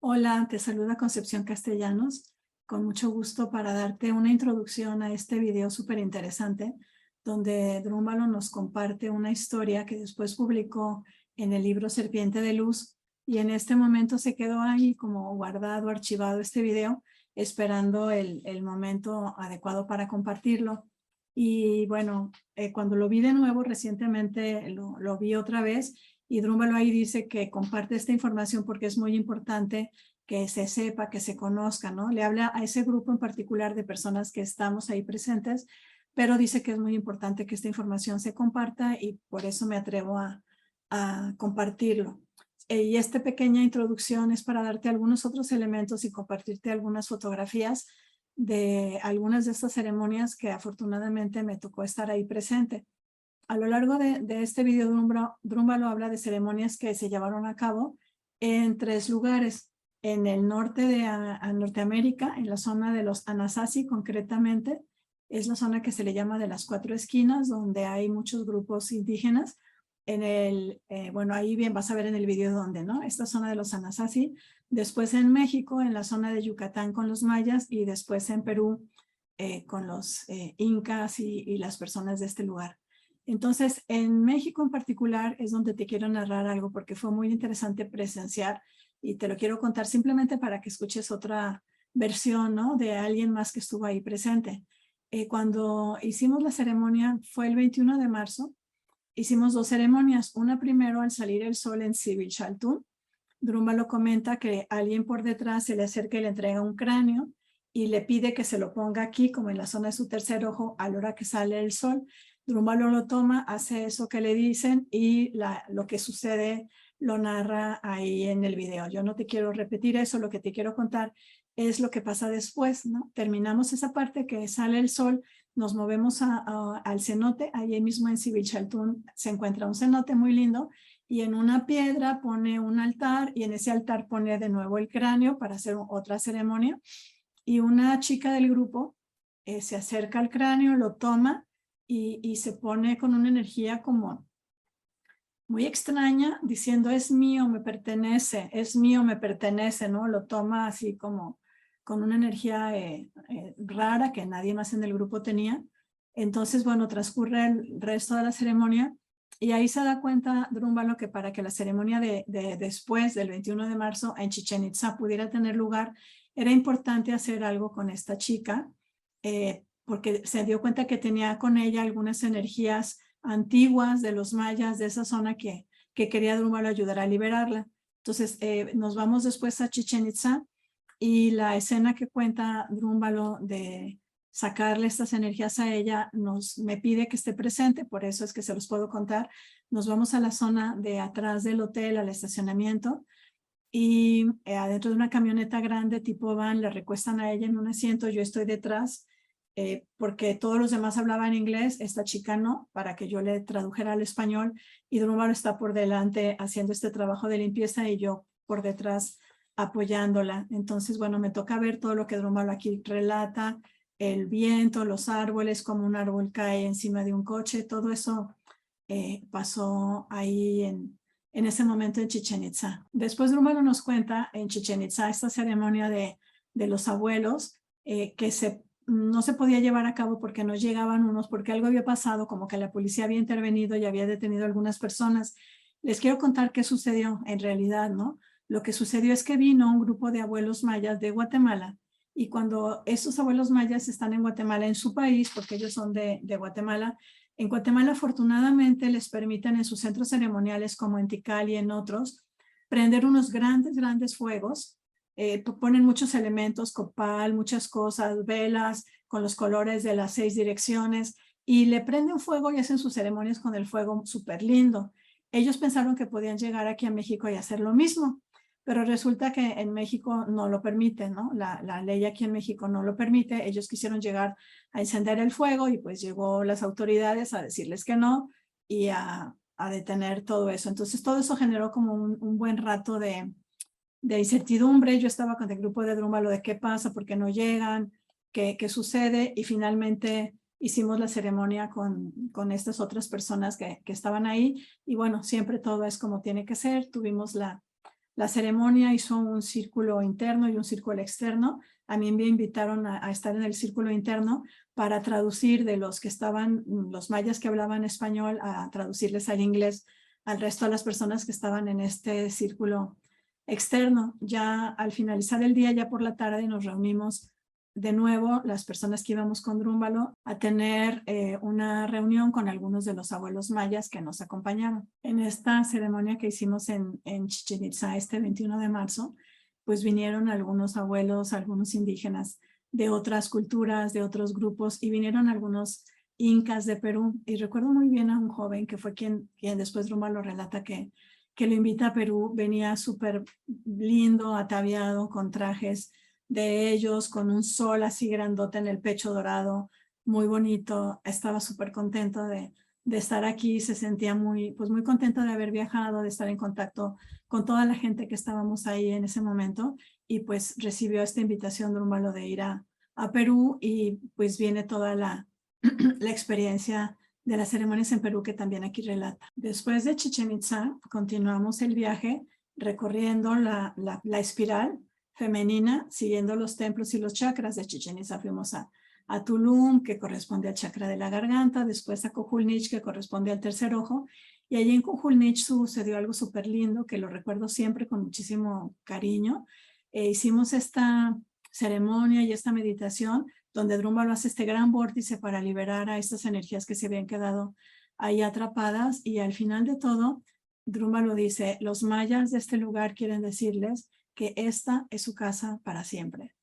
Hola, te saluda Concepción Castellanos, con mucho gusto para darte una introducción a este video súper interesante, donde Drúmbalo nos comparte una historia que después publicó en el libro Serpiente de Luz, y en este momento se quedó ahí como guardado, archivado este video, esperando el momento adecuado para compartirlo. Y bueno, cuando lo vi de nuevo recientemente, lo vi otra vez, y Drúmbalo ahí dice que comparte esta información porque es muy importante que se sepa, que se conozca, ¿no? Le habla a ese grupo en particular de personas que estamos ahí presentes, pero dice que es muy importante que esta información se comparta y por eso me atrevo a compartirlo. Y esta pequeña introducción es para darte algunos otros elementos y compartirte algunas fotografías de algunas de estas ceremonias que afortunadamente me tocó estar ahí presente. A lo largo de este video, Drúmbalo habla de ceremonias que se llevaron a cabo en 3 lugares. En el norte de Norteamérica, en la zona de los Anasazi concretamente, es la zona que se le llama de las 4 esquinas, donde hay muchos grupos indígenas. Bueno, ahí bien vas a ver en el video dónde, ¿no? Esta zona de los Anasazi. Después en México, en la zona de Yucatán con los mayas, y después en Perú con los incas y las personas de este lugar. Entonces, en México en particular es donde te quiero narrar algo porque fue muy interesante presenciar y te lo quiero contar simplemente para que escuches otra versión, ¿no? De alguien más que estuvo ahí presente. Cuando hicimos la ceremonia, fue el 21 de marzo, hicimos 2 ceremonias. Una primero al salir el sol en Sibilchaltún. Drúmbalo comenta que alguien por detrás se le acerca y le entrega un cráneo y le pide que se lo ponga aquí, como en la zona de su tercer ojo, a la hora que sale el sol. Drúmbalo lo toma, hace eso que le dicen y lo que sucede lo narra ahí en el video. Yo no te quiero repetir eso, lo que te quiero contar es lo que pasa después, ¿no? Terminamos esa parte que sale el sol, nos movemos al cenote, ahí mismo en Sibilchaltún se encuentra un cenote muy lindo, y en una piedra pone un altar y en ese altar pone de nuevo el cráneo para hacer otra ceremonia. Y una chica del grupo se acerca al cráneo, lo toma y se pone con una energía como muy extraña, diciendo es mío, me pertenece, es mío, me pertenece, ¿no? Lo toma así como con una energía rara que nadie más en el grupo tenía. Entonces, bueno, transcurre el resto de la ceremonia y ahí se da cuenta Drúmbalo que para que la ceremonia de después del 21 de marzo en Chichén Itzá pudiera tener lugar, era importante hacer algo con esta chica, porque se dio cuenta que tenía con ella algunas energías antiguas de los mayas de esa zona que quería Drúmbalo ayudar a liberarla. Entonces nos vamos después a Chichén Itzá y la escena que cuenta Drúmbalo de sacarle estas energías a ella me pide que esté presente, por eso es que se los puedo contar. Nos vamos a la zona de atrás del hotel, al estacionamiento, y adentro de una camioneta grande tipo van, le recuestan a ella en un asiento, yo estoy detrás, porque todos los demás hablaban inglés, esta chica no, para que yo le tradujera al español, y Drúmbalo está por delante haciendo este trabajo de limpieza y yo por detrás apoyándola. Entonces, bueno, me toca ver todo lo que Drúmbalo aquí relata, el viento, los árboles, como un árbol cae encima de un coche, todo eso pasó ahí en ese momento en Chichén Itzá. Después Drúmbalo nos cuenta en Chichén Itzá esta ceremonia de los abuelos que no se podía llevar a cabo porque no llegaban unos, porque algo había pasado, como que la policía había intervenido y había detenido a algunas personas. Les quiero contar qué sucedió en realidad, ¿no? Lo que sucedió es que vino un grupo de abuelos mayas de Guatemala, y cuando esos abuelos mayas están en Guatemala, en su país, porque ellos son de Guatemala, en Guatemala afortunadamente les permiten en sus centros ceremoniales como en Tikal y en otros prender unos grandes fuegos. Ponen muchos elementos, copal, muchas cosas, velas con los colores de las 6 direcciones y le prenden fuego y hacen sus ceremonias con el fuego súper lindo. Ellos pensaron que podían llegar aquí a México y hacer lo mismo, pero resulta que en México no lo permite, ¿no? La ley aquí en México no lo permite. Ellos quisieron llegar a encender el fuego y pues llegó las autoridades a decirles que no y a detener todo eso. Entonces todo eso generó como un buen rato de incertidumbre. Yo estaba con el grupo de Drúmbalo de qué pasa, por qué no llegan, qué sucede, y finalmente hicimos la ceremonia con estas otras personas que estaban ahí y bueno, siempre todo es como tiene que ser. Tuvimos La ceremonia hizo un círculo interno y un círculo externo. A mí me invitaron a estar en el círculo interno para traducir de los que estaban, los mayas que hablaban español, a traducirles al inglés al resto de las personas que estaban en este círculo externo. Ya al finalizar el día, ya por la tarde, nos reunimos de nuevo las personas que íbamos con Drúmbalo a tener una reunión con algunos de los abuelos mayas que nos acompañaron. En esta ceremonia que hicimos en Chichén Itzá este 21 de marzo, pues vinieron algunos abuelos, algunos indígenas de otras culturas, de otros grupos, y vinieron algunos incas de Perú. Y recuerdo muy bien a un joven que fue quien después Drúmbalo relata que lo invita a Perú. Venía súper lindo, ataviado, con trajes de ellos, con un sol así grandote en el pecho dorado, muy bonito. Estaba súper contento de estar aquí, se sentía pues muy contento de haber viajado, de estar en contacto con toda la gente que estábamos ahí en ese momento, y pues recibió esta invitación Drúmbalo de ir a Perú, y pues viene toda la experiencia de las ceremonias en Perú que también aquí relata. Después de Chichén Itzá, continuamos el viaje recorriendo la espiral femenina, siguiendo los templos y los chakras. De Chichén Itzá fuimos a Tulum, que corresponde al chakra de la garganta, después a Cojulnich, que corresponde al tercer ojo, y allí en Cojulnich sucedió algo súper lindo, que lo recuerdo siempre con muchísimo cariño. Hicimos esta ceremonia y esta meditación donde Drúmbalo hace este gran vórtice para liberar a estas energías que se habían quedado ahí atrapadas, y al final de todo, Drúmbalo dice: los mayas de este lugar quieren decirles que esta es su casa para siempre.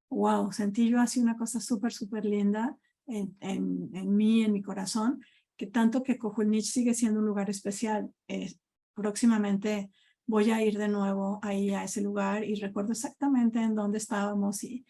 Wow, sentí yo así una cosa súper, súper linda en mí, en mi corazón, que tanto que Cojulnich sigue siendo un lugar especial. Próximamente voy a ir de nuevo ahí a ese lugar, y recuerdo exactamente en dónde estábamos y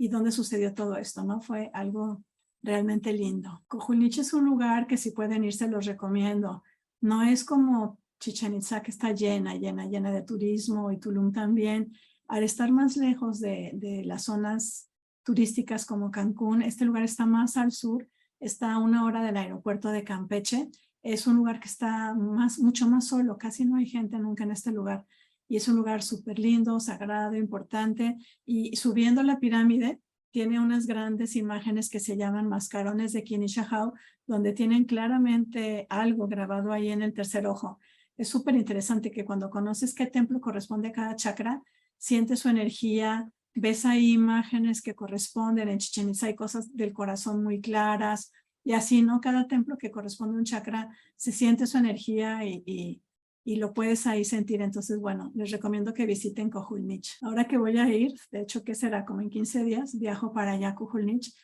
dónde sucedió todo esto, ¿no? Fue algo realmente lindo. Cojulnich es un lugar que si pueden ir, se los recomiendo. No es como Chichén Itzá, que está llena de turismo, y Tulum también. Al estar más lejos de las zonas turísticas como Cancún, este lugar está más al sur, está a 1 hora del aeropuerto de Campeche. Es un lugar que está mucho más solo, casi no hay gente nunca en este lugar, y es un lugar súper lindo, sagrado, importante. Y subiendo la pirámide tiene unas grandes imágenes que se llaman mascarones de Quinishahau, donde tienen claramente algo grabado ahí en el tercer ojo. Es súper interesante que cuando conoces qué templo corresponde a cada chakra, sientes su energía, ves ahí imágenes que corresponden. En Chichén Itzá hay cosas del corazón muy claras, y así, ¿no? Cada templo que corresponde a un chakra, se siente su energía y lo puedes ahí sentir. Entonces, bueno, les recomiendo que visiten Cojulnich. Ahora que voy a ir, de hecho, ¿qué será? Como en 15 días, viajo para allá a Cojulnich.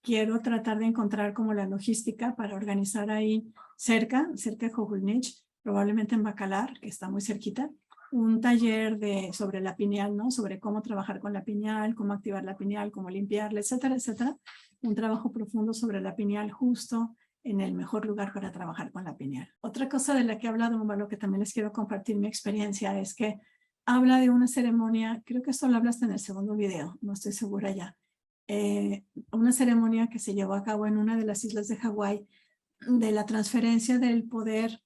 Quiero tratar de encontrar como la logística para organizar ahí cerca de Cojulnich, probablemente en Bacalar, que está muy cerquita, un taller sobre la pineal, ¿no? Sobre cómo trabajar con la pineal, cómo activar la pineal, cómo limpiarla, etcétera, etcétera. Un trabajo profundo sobre la pineal, justo en el mejor lugar para trabajar con la pineal. Otra cosa de la que ha hablado Drúmbalo, que también les quiero compartir mi experiencia, es que habla de una ceremonia, creo que esto lo hablaste en el segundo video, no estoy segura ya, una ceremonia que se llevó a cabo en una de las islas de Hawái, de la transferencia del poder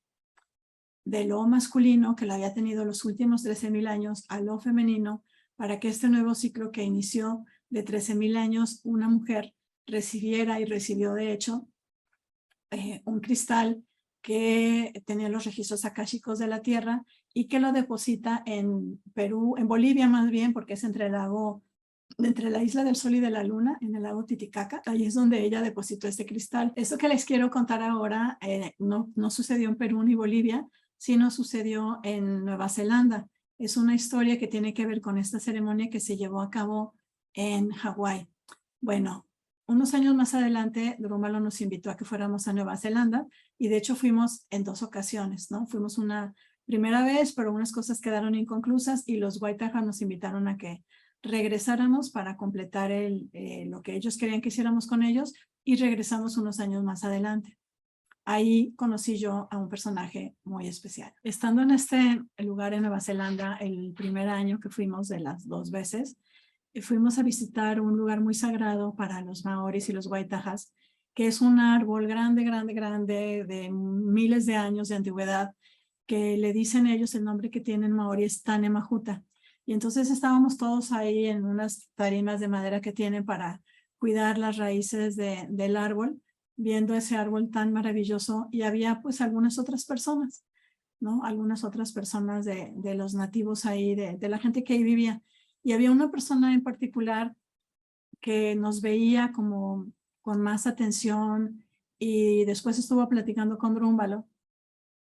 de lo masculino, que lo había tenido los últimos 13,000 años, a lo femenino, para que este nuevo ciclo que inició de 13,000 años, una mujer recibiera, y recibió de hecho, un cristal que tenía los registros akáshicos de la tierra, y que lo deposita en Perú, en Bolivia más bien, porque es entre la isla del Sol y de la Luna, en el lago Titicaca. Ahí es donde ella depositó este cristal. Esto que les quiero contar ahora no sucedió en Perú ni Bolivia, sino sucedió en Nueva Zelanda. Es una historia que tiene que ver con esta ceremonia que se llevó a cabo en Hawái. Bueno, unos años más adelante, Drúmbalo nos invitó a que fuéramos a Nueva Zelanda, y de hecho fuimos en 2 ocasiones, ¿no? Fuimos una primera vez, pero unas cosas quedaron inconclusas, y los Waitaha nos invitaron a que regresáramos para completar lo que ellos querían que hiciéramos con ellos, y regresamos unos años más adelante. Ahí conocí yo a un personaje muy especial. Estando en este lugar en Nueva Zelanda, el primer año que fuimos, de las 2 veces, fuimos a visitar un lugar muy sagrado para los maoris y los Waitahas, que es un árbol grande, grande, grande, de miles de años de antigüedad, que le dicen ellos, el nombre que tienen maori es Tane Mahuta. Y entonces estábamos todos ahí en unas tarimas de madera que tienen para cuidar las raíces del árbol, viendo ese árbol tan maravilloso, y había pues algunas otras personas, ¿no? Algunas otras personas de los nativos ahí, de la gente que ahí vivía. Y había una persona en particular que nos veía como con más atención y después estuvo platicando con Drúmbalo.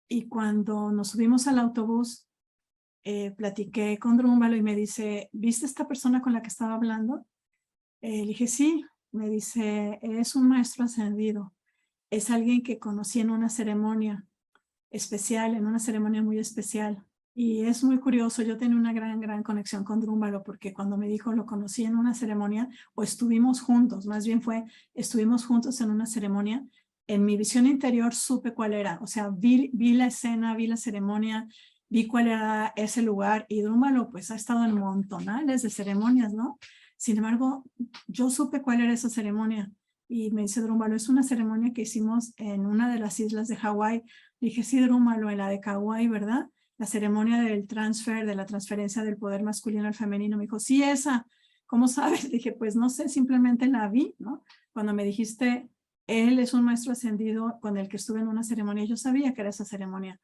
Y cuando nos subimos al autobús, platiqué con Drúmbalo y me dice, ¿viste esta persona con la que estaba hablando? Le dije, sí. Me dice, es un maestro ascendido. Es alguien que conocí en una ceremonia especial, en una ceremonia muy especial. Y es muy curioso, yo tenía una gran conexión con Drúmbalo, porque cuando me dijo lo conocí en una ceremonia, o estuvimos juntos, más bien fue, estuvimos juntos en una ceremonia, en mi visión interior supe cuál era, o sea, vi la escena, vi la ceremonia, vi cuál era ese lugar, y Drúmbalo pues ha estado en montonales de ceremonias, ¿no? Sin embargo, yo supe cuál era esa ceremonia, y me dice Drúmbalo, es una ceremonia que hicimos en una de las islas de Hawái. Dije, sí, Drúmbalo, en la de Kauai, ¿verdad? La ceremonia del transfer, de la transferencia del poder masculino al femenino. Me dijo, sí, esa. ¿Cómo sabes? Dije, pues no sé, simplemente la vi, ¿no? Cuando me dijiste, él es un maestro ascendido con el que estuve en una ceremonia, yo sabía que era esa ceremonia.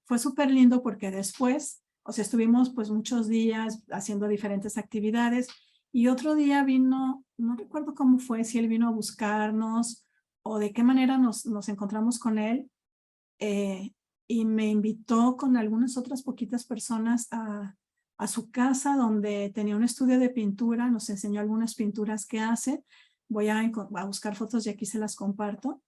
Fue súper lindo porque después, o sea, estuvimos pues muchos días haciendo diferentes actividades, y otro día vino, no recuerdo cómo fue, si él vino a buscarnos o de qué manera nos encontramos con él, y me invitó con algunas otras poquitas personas a su casa, donde tenía un estudio de pintura. Nos enseñó algunas pinturas que hace. Voy a buscar fotos y aquí se las comparto.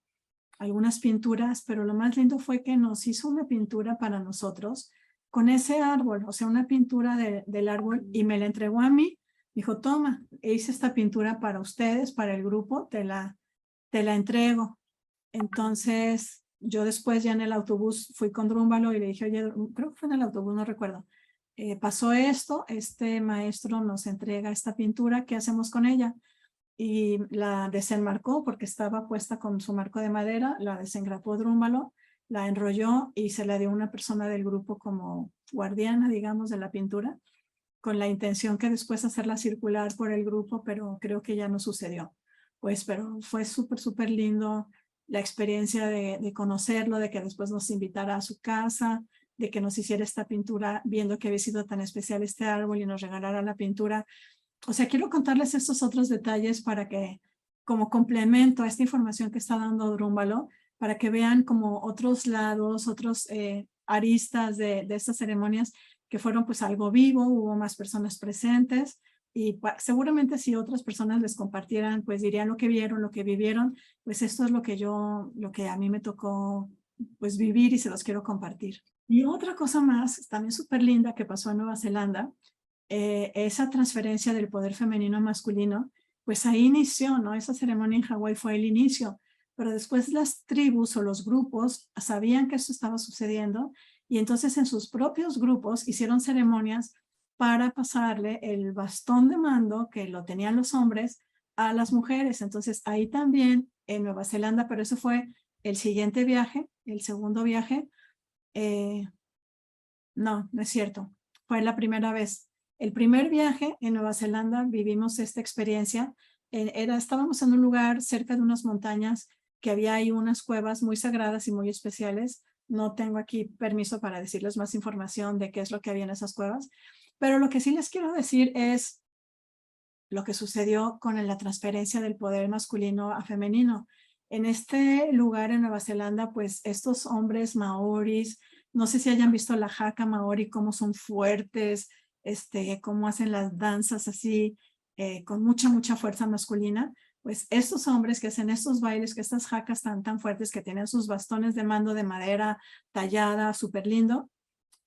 Algunas pinturas, pero lo más lindo fue que nos hizo una pintura para nosotros con ese árbol, o sea, una pintura del árbol, y me la entregó a mí. Dijo, toma, hice esta pintura para ustedes, para el grupo, te la entrego. Entonces, yo después ya en el autobús fui con Drúmbalo y le dije, oye, creo que fue en el autobús, no recuerdo. Pasó esto, este maestro nos entrega esta pintura, ¿qué hacemos con ella? Y la desenmarcó porque estaba puesta con su marco de madera, la desengrapó Drúmbalo, la enrolló y se la dio a una persona del grupo como guardiana, digamos, de la pintura, con la intención que después hacerla circular por el grupo, pero creo que ya no sucedió. Pues, pero fue súper lindo la experiencia de conocerlo, de que después nos invitara a su casa, de que nos hiciera esta pintura, viendo que había sido tan especial este árbol y nos regalara la pintura. O sea, quiero contarles estos otros detalles para que, como complemento a esta información que está dando Drúmbalo, para que vean como otros lados, otros aristas de estas ceremonias que fueron pues algo vivo, hubo más personas presentes, y seguramente si otras personas les compartieran, pues dirían lo que vieron, lo que vivieron. Pues esto es lo que a mí me tocó pues vivir, y se los quiero compartir. Y otra cosa más, también súper linda, que pasó en Nueva Zelanda, esa transferencia del poder femenino a masculino, pues ahí inició, ¿no? Esa ceremonia en Hawái fue el inicio, pero después las tribus o los grupos sabían que esto estaba sucediendo, y entonces en sus propios grupos hicieron ceremonias para pasarle el bastón de mando que lo tenían los hombres a las mujeres. Entonces ahí también en Nueva Zelanda, pero eso fue el siguiente viaje, el segundo viaje. No es cierto, fue la primera vez. El primer viaje en Nueva Zelanda vivimos esta experiencia. Estábamos en un lugar cerca de unas montañas, que había ahí unas cuevas muy sagradas y muy especiales. No tengo aquí permiso para decirles más información de qué es lo que había en esas cuevas, pero lo que sí les quiero decir es lo que sucedió con la transferencia del poder masculino a femenino. En este lugar en Nueva Zelanda, pues estos hombres maoris, no sé si hayan visto la haka maori, cómo son fuertes, cómo hacen las danzas así, con mucha fuerza masculina. Pues estos hombres que hacen estos bailes, que estas hakas tan fuertes, que tienen sus bastones de mando de madera tallada, súper lindo,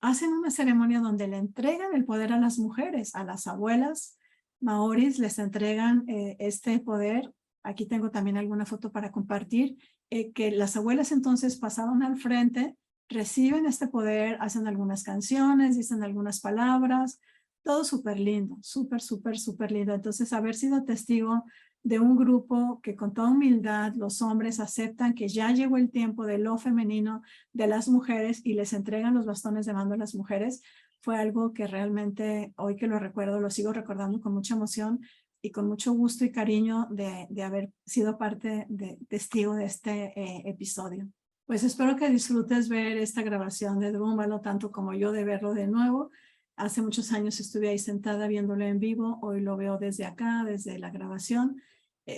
hacen una ceremonia donde le entregan el poder a las mujeres, a las abuelas maoris les entregan este poder. Aquí tengo también alguna foto para compartir, que las abuelas entonces pasaban al frente, reciben este poder, hacen algunas canciones, dicen algunas palabras, todo súper lindo, súper lindo. Entonces, haber sido testigo de un grupo que con toda humildad los hombres aceptan que ya llegó el tiempo de lo femenino de las mujeres y les entregan los bastones de mando a las mujeres, fue algo que realmente, hoy que lo recuerdo, lo sigo recordando con mucha emoción y con mucho gusto y cariño de haber sido testigo de este episodio. Pues espero que disfrutes ver esta grabación de Drúmbalo tanto como yo de verlo de nuevo. Hace muchos años estuve ahí sentada viéndolo en vivo, hoy lo veo desde acá, desde la grabación.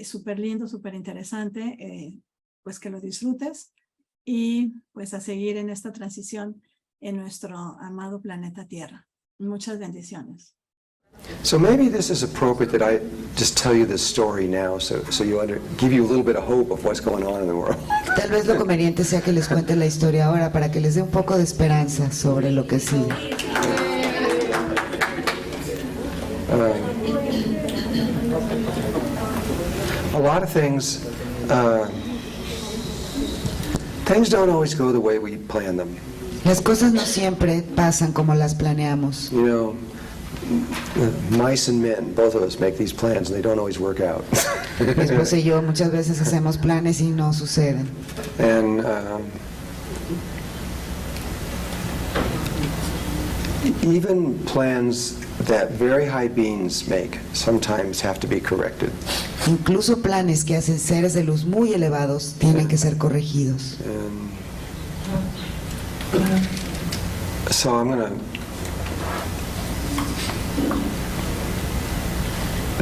Súper lindo, súper interesante, pues que lo disfrutes y pues a seguir en esta transición en nuestro amado planeta Tierra. Muchas bendiciones. So maybe this is appropriate that I just tell you this story now, so give you a little bit of hope of what's going on in the world. Tal vez lo conveniente sea que les cuente la historia ahora para que les dé un poco de esperanza sobre lo que sigue. A lot of things don't always go the way we plan them. Las cosas no siempre pasan como las planeamos. You know, mice and men, both of us make these plans and they don't always work out. Mi esposa y yo muchas veces hacemos planes y no suceden. And even plans that very high beings make sometimes have to be corrected. Incluso planes que hacen seres de luz muy elevados tienen que ser corregidos. So I'm going to...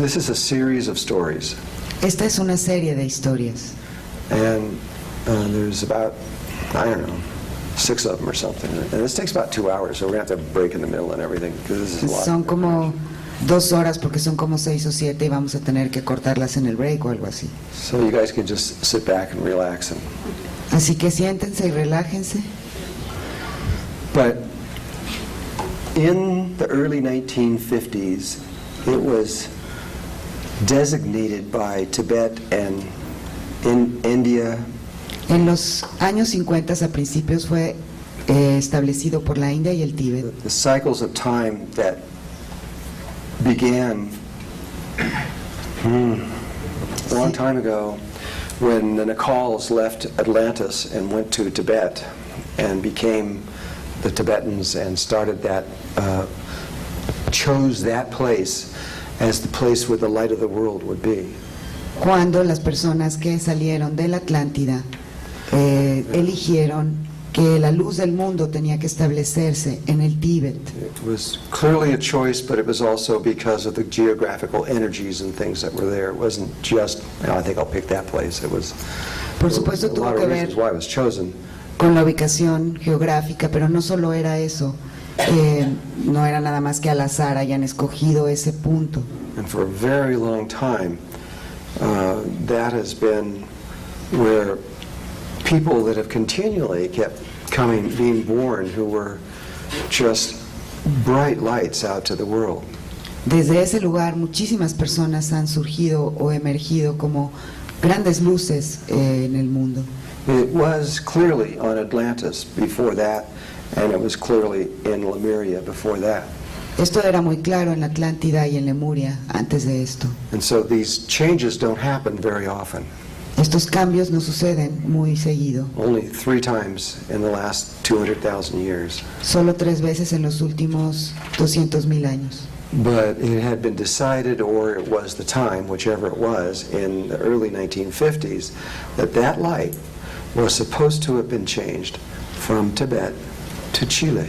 This is a series of stories. Esta es una serie de historias. And there's about, I don't know, 6 of them or something. And this takes about 2 hours, so we're going to have to break in the middle and everything, because this is a lot. Son como 2 horas porque son como 6 o 7 y vamos a tener que cortarlas en el break o algo así. So you guys can just sit back and relax. Así que siéntense y relájense. But in the early 1950s, it was designated by Tibet and in India. En los años 50 a principios fue establecido por la India y el Tíbet. The cycles of time that began a long time ago when the Nacals left Atlantis and went to Tibet and became the Tibetans and started that, chose that place as the place where the light of the world would be. Cuando las personas que salieron de la Atlántida eligieron que la luz del mundo tenía que establecerse en el Tíbet. It was clearly a choice, but it was also because of the geographical energies and things that were there. It wasn't just, I think I'll pick that place. It was Por supuesto a tuvo lot que of ver reasons why it was chosen. con la ubicación geográfica, pero no solo era eso. No era nada más que al azar hayan escogido ese punto. And for a very long time, that has been where people that have continually kept being born who were just bright lights out to the world. Desde ese lugar muchísimas personas han surgido o emergido como grandes luces en el mundo. It was clearly on Atlantis before that, and it was clearly in Lemuria before that. Esto era muy claro en la Atlántida y en Lemuria antes de esto. And so these changes don't happen very often. Estos cambios no suceden muy seguido. Only 3 times in the last 200,000 years. Solo 3 veces en los últimos 200,000 años. But it had been decided, or it was the time, whichever it was, in the early 1950s, that light was supposed to have been changed from Tibet to Chile.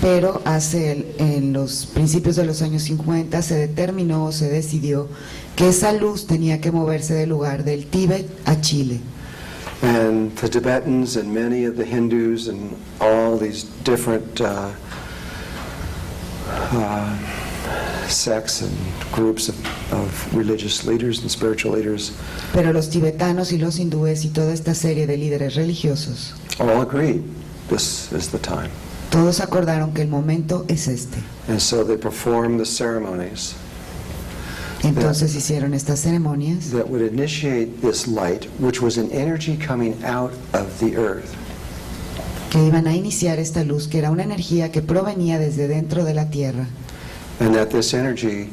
Pero en los principios de los años 50 se determinó o se decidió que esa luz tenía que moverse del lugar del Tíbet a Chile. And the Tibetans and many of the Hindus and all these different sects and groups of religious leaders and spiritual leaders Pero los tibetanos y los hindúes y toda esta serie de líderes religiosos all agreed this is the time. todos acordaron que el momento es este. And so they performed the ceremonies Entonces hicieron estas ceremonias that would initiate this light, which was an energy coming out of the earth. que iban a iniciar esta luz, que era una energía que provenía desde dentro de la tierra, And that this energy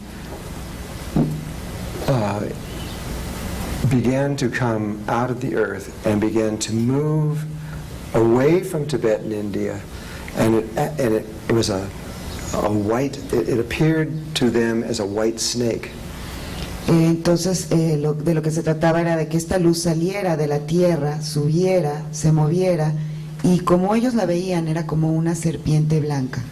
began to come out of the earth and began to move away from Tibet and India, and it was a it appeared to them as a white snake. Entonces, de lo que se trataba era de que esta luz saliera de la tierra, subiera, se moviera, y como ellos la veían, era como una serpiente blanca.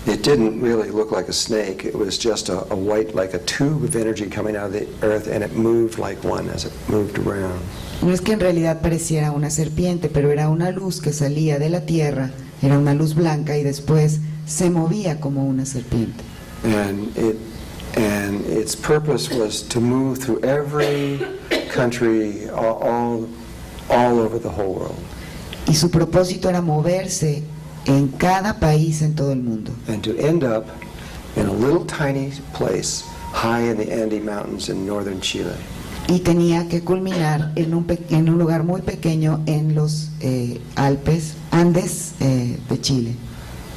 It didn't really look like a snake. It was just a white, like a tube of energy coming out of the earth, and it moved like one as it moved around. No es que en realidad pareciera una serpiente, pero era una luz que salía de la tierra, era una luz blanca y después se movía como una serpiente. And its purpose was to move through every country, all over the whole world. Y su propósito era moverse en cada país en todo el mundo. And to end up in a little tiny place high in the Andes Mountains in northern Chile. Y tenía que culminar en un lugar muy pequeño en los Andes de Chile.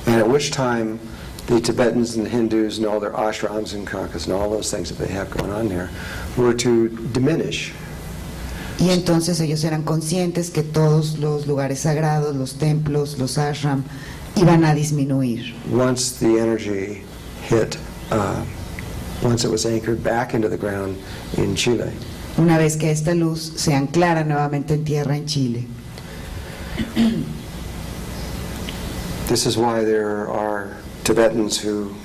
And at which time the Tibetans and the Hindus and all their ashrams and kakas and all those things that they have going on there were to diminish. Y entonces ellos eran conscientes que todos los lugares sagrados, los templos, los ashram, iban a disminuir. Once the energy hit, once it was anchored back into the ground in Chile. Una vez que esta luz se anclara nuevamente en tierra en Chile. This is why there are Tibetans who,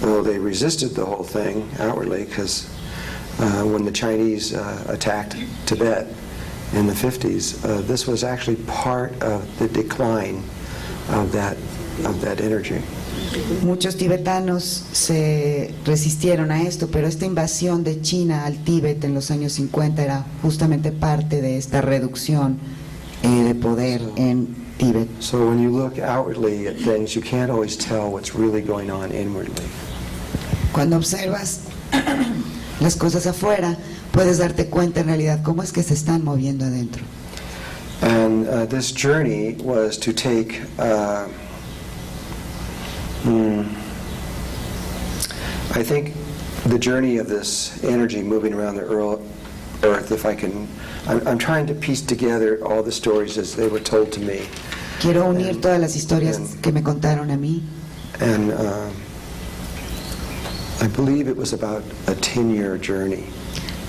though they resisted the whole thing outwardly, because when the Chinese attacked Tibet in the 50s, this was actually part of the decline of that energy. Muchos tibetanos se resistieron a esto, pero esta invasión de China al Tíbet en los años 50 era justamente parte de esta reducción de poder en Tíbet. So when you look outwardly at things, you can't always tell what's really going on inwardly. Cuando observas las cosas afuera, puedes darte cuenta en realidad cómo es que se están moviendo adentro. And this journey was to take I think the journey of this energy moving around the earth, if I can, I'm trying to piece together all the stories as they were told to me. Quiero unir todas las historias que me contaron a mí. And I believe it was about a 10-year journey.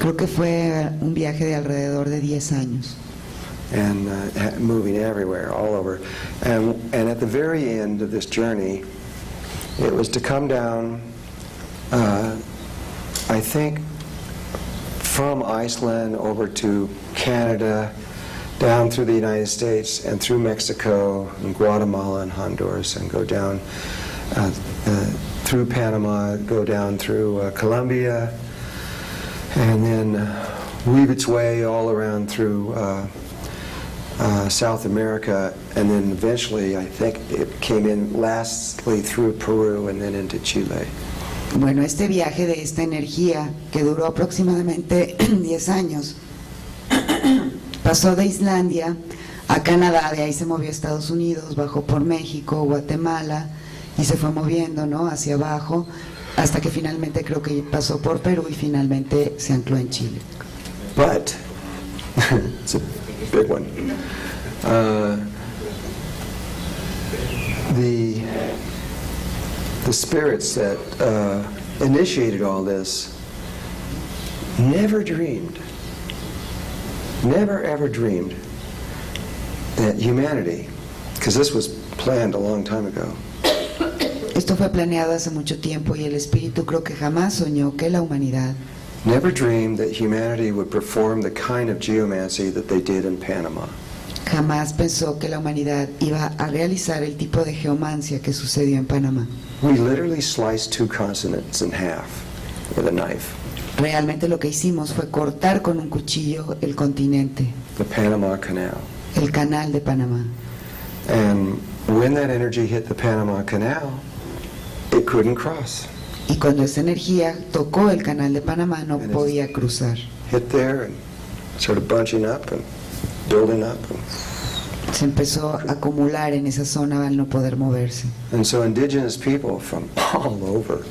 Creo que fue un viaje de alrededor de 10 años. And moving everywhere, all over. And at the very end of this journey, it was to come down, I think, from Iceland over to Canada, down through the United States, and through Mexico, and Guatemala, and Honduras, and go down through Panama, go down through Colombia, and then weave its way all around through South America, and then eventually I think it came in lastly through Peru and then into Chile. Bueno, este viaje de esta energía que duró aproximadamente 10 años pasó de Islandia a Canadá, de ahí se movió a Estados Unidos, bajó por México, Guatemala y se fue moviendo, ¿no?, hacia abajo hasta que finalmente creo que pasó por Perú y finalmente se ancló en Chile. But it's a big one. The spirits that initiated all this never ever dreamed that humanity, because this was planned a long time ago. Esto fue planeado hace mucho tiempo y el espíritu creo que jamás soñó que la humanidad Never dreamed that humanity would perform the kind of geomancy that they did in Panama. jamás pensó que la humanidad iba a realizar el tipo de geomancia que sucedió en Panamá. We literally sliced 2 continents in half with a knife. Realmente lo que hicimos fue cortar con un cuchillo el continente, The Panama Canal. el canal de Panamá. And when that energy hit the Panama Canal, it couldn't cross. Y cuando esa energía tocó el canal de Panamá no podía cruzar. Hit there and sort of bunching up and building up. Se empezó a acumular en esa zona al no poder moverse. And so indigenous people from all over,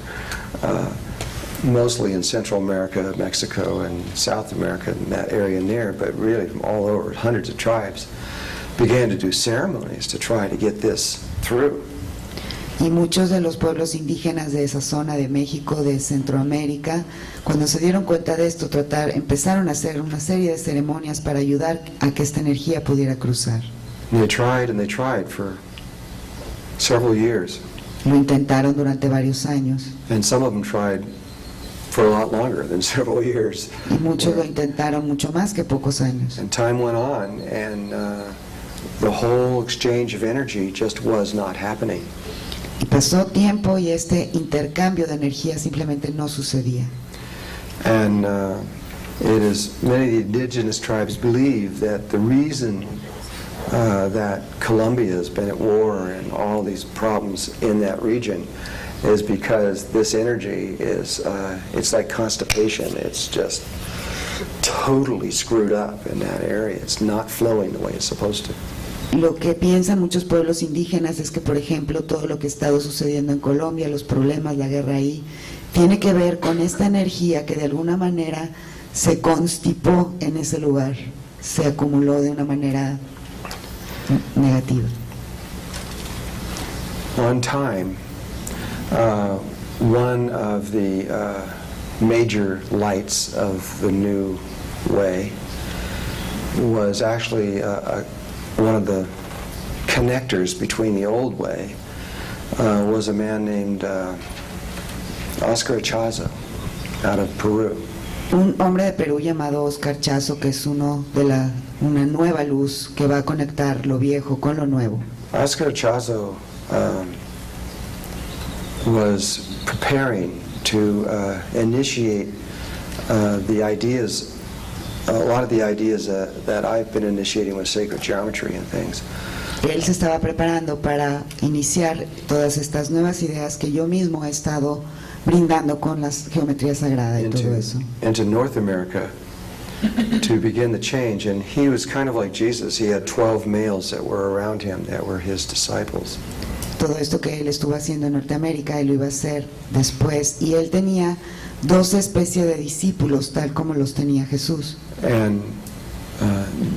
mostly in Central America, Mexico, and South America, in that area near, but really from all over, hundreds of tribes, began to do ceremonies to try to get this through. Y muchos de los pueblos indígenas de esa zona de México, de Centroamérica, cuando se dieron cuenta de esto, empezaron a hacer una serie de ceremonias para ayudar a que esta energía pudiera cruzar. And they tried for several years. Lo intentaron durante varios años And some of them tried for a lot longer than several years. y muchos lo intentaron mucho más que pocos años. And time went on, and the whole exchange of energy just was not happening. Y pasó tiempo y este intercambio de energía simplemente no sucedía. And many of the indigenous tribes believe that the reason that Colombia has been at war and all these problems in that region is because this energy is, it's like constipation. It's just totally screwed up in that area. It's not flowing the way it's supposed to. Lo que piensan muchos pueblos indígenas es que, por ejemplo, todo lo que ha estado sucediendo en Colombia, los problemas, la guerra ahí, tiene que ver con esta energía que de alguna manera se constipó en ese lugar, se acumuló de una manera negativa. One time, one of the major lights of the new way was actually one of the connectors between the old way was a man named Oscar Chazo out of Peru. Un hombre de Perú llamado Oscar Chazo, que es una nueva luz que va a conectar lo viejo con lo nuevo. Oscar Chazo was preparing to initiate the ideas, a lot of the ideas that I've been initiating with sacred geometry and things. Él se estaba preparando para iniciar todas estas nuevas ideas que yo mismo he estado brindando con la geometría sagrada y todo eso. Into North America to begin the change, and he was kind of like Jesus. He had 12 males that were around him that were his disciples. Todo esto que él estuvo haciendo en Norteamérica, él lo iba a hacer después, y él tenía 12 especies de discípulos, tal como los tenía Jesús. And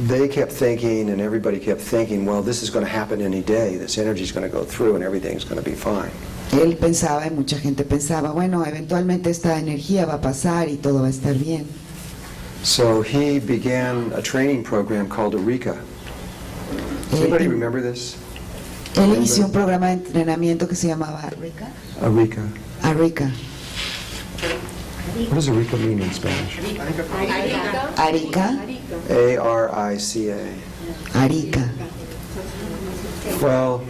they kept thinking, and everybody kept thinking, well, this is going to happen any day. This energy is going to go through, and everything's going to be fine. Él pensaba, y mucha gente pensaba, bueno, eventualmente esta energía va a pasar y todo va a estar bien. So he began a training program called Eureka. Does anybody remember this? Él inició un programa de entrenamiento que se llamaba Eureka. Arica. What does Eureka mean in Spanish? Arica. A-R-I-C-A. Arica. Well,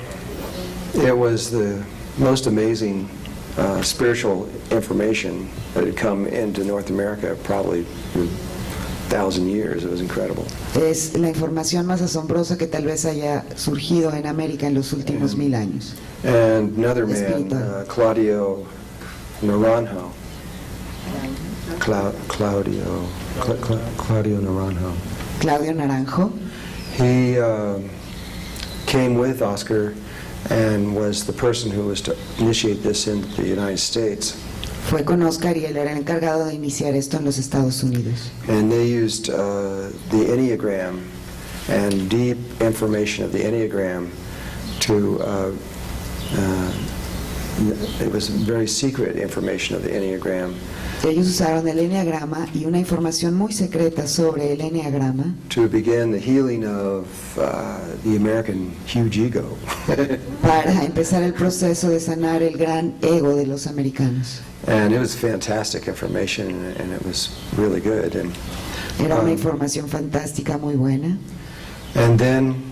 it was the most amazing spiritual information that had come into North America probably in 1,000 years. It was incredible. Es la información más asombrosa que tal vez haya surgido en América en los últimos 1000 años. And another man, Espiritual. Claudio Naranjo. Claudio Naranjo. Claudio Naranjo. He came with Oscar and was the person who was to initiate this in the United States. Fue con Oscar y él era el encargado de iniciar esto en los Estados Unidos. And they used the Enneagram and deep information of the Enneagram to, it was very secret information of the Enneagram. Ellos usaron el enneagrama y una información muy secreta sobre el enneagrama To begin the healing of the American huge ego. para empezar el proceso de sanar el gran ego de los americanos. And it was fantastic information, and it was really good. And Era una información fantástica, muy buena. and then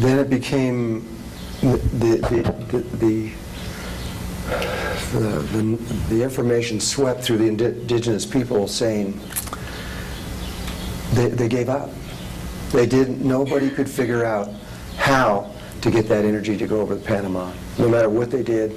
it became the information swept through the indigenous people, saying they gave up. Nobody could figure out how to get that energy to go over the Panama. No matter what they did,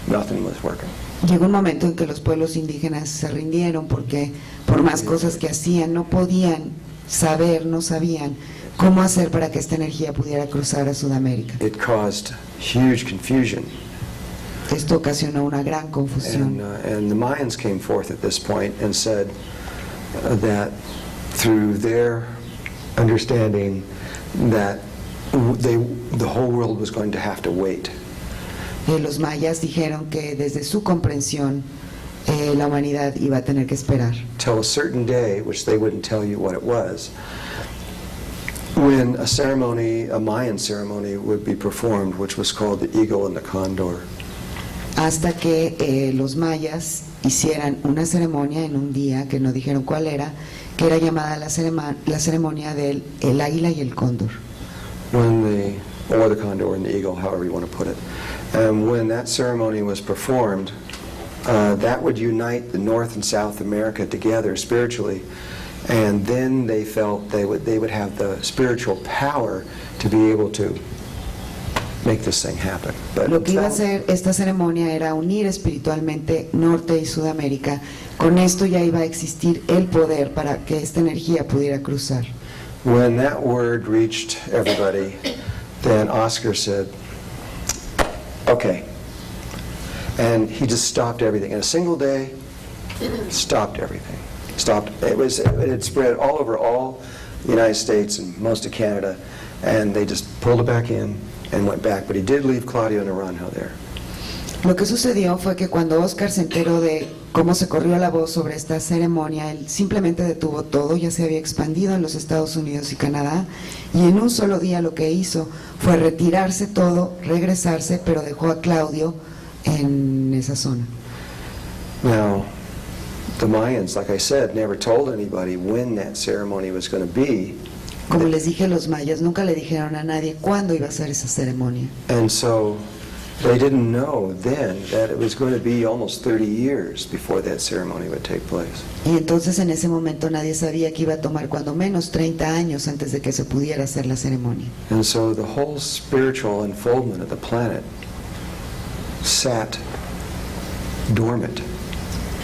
nothing was working. Llegó un momento en que los pueblos indígenas se rindieron porque por más cosas que hacían no podían saber, no sabían cómo hacer para que esta energía pudiera cruzar a Sudamérica. It caused huge confusion. Esto ocasionó una gran confusión. And the Mayans came forth at this point and said that through their understanding that the whole world was going to have to wait los mayas dijeron que desde su comprensión la humanidad iba a tener que esperar. Till a certain day, which they wouldn't tell you what it was, when a ceremony, a Mayan ceremony, would be performed, which was called the Eagle and the Condor. Hasta que los mayas hicieran una ceremonia en un día, que no dijeron cuál era, que era llamada la ceremonia del el águila y el cóndor. Or the condor and the eagle, however you want to put it. And when that ceremony was performed, that would unite the North and South America together spiritually, and then they felt they would have the spiritual power to be able to make this thing happen. But lo que iba a hacer esta ceremonia era unir espiritualmente Norte y Sudamérica. Con esto ya iba a existir el poder para que esta energía pudiera cruzar. When that word reached everybody, then Oscar said, okay. And he just stopped everything. In a single day, stopped everything. It had spread all over all the United States and most of Canada, and they just pulled it back in and went back. But he did leave Claudio Naranjo there. Lo que sucedió fue que cuando Oscar se enteró de cómo se corrió la voz sobre esta ceremonia, él simplemente detuvo todo, ya se había expandido en los Estados Unidos y Canadá, y en un solo día lo que hizo fue retirarse todo, regresarse, pero dejó a Claudio en esa zona. Now, the Mayans, like I said, never told anybody when that ceremony was going to be. Como les dije, los mayas nunca le dijeron a nadie cuándo iba a ser esa ceremonia. And so they didn't know then that it was going to be almost 30 years before that ceremony would take place. Y entonces en ese momento nadie sabía que iba a tomar cuando menos 30 años antes de que se pudiera hacer la ceremonia. And so the whole spiritual unfoldment of the planet sat dormant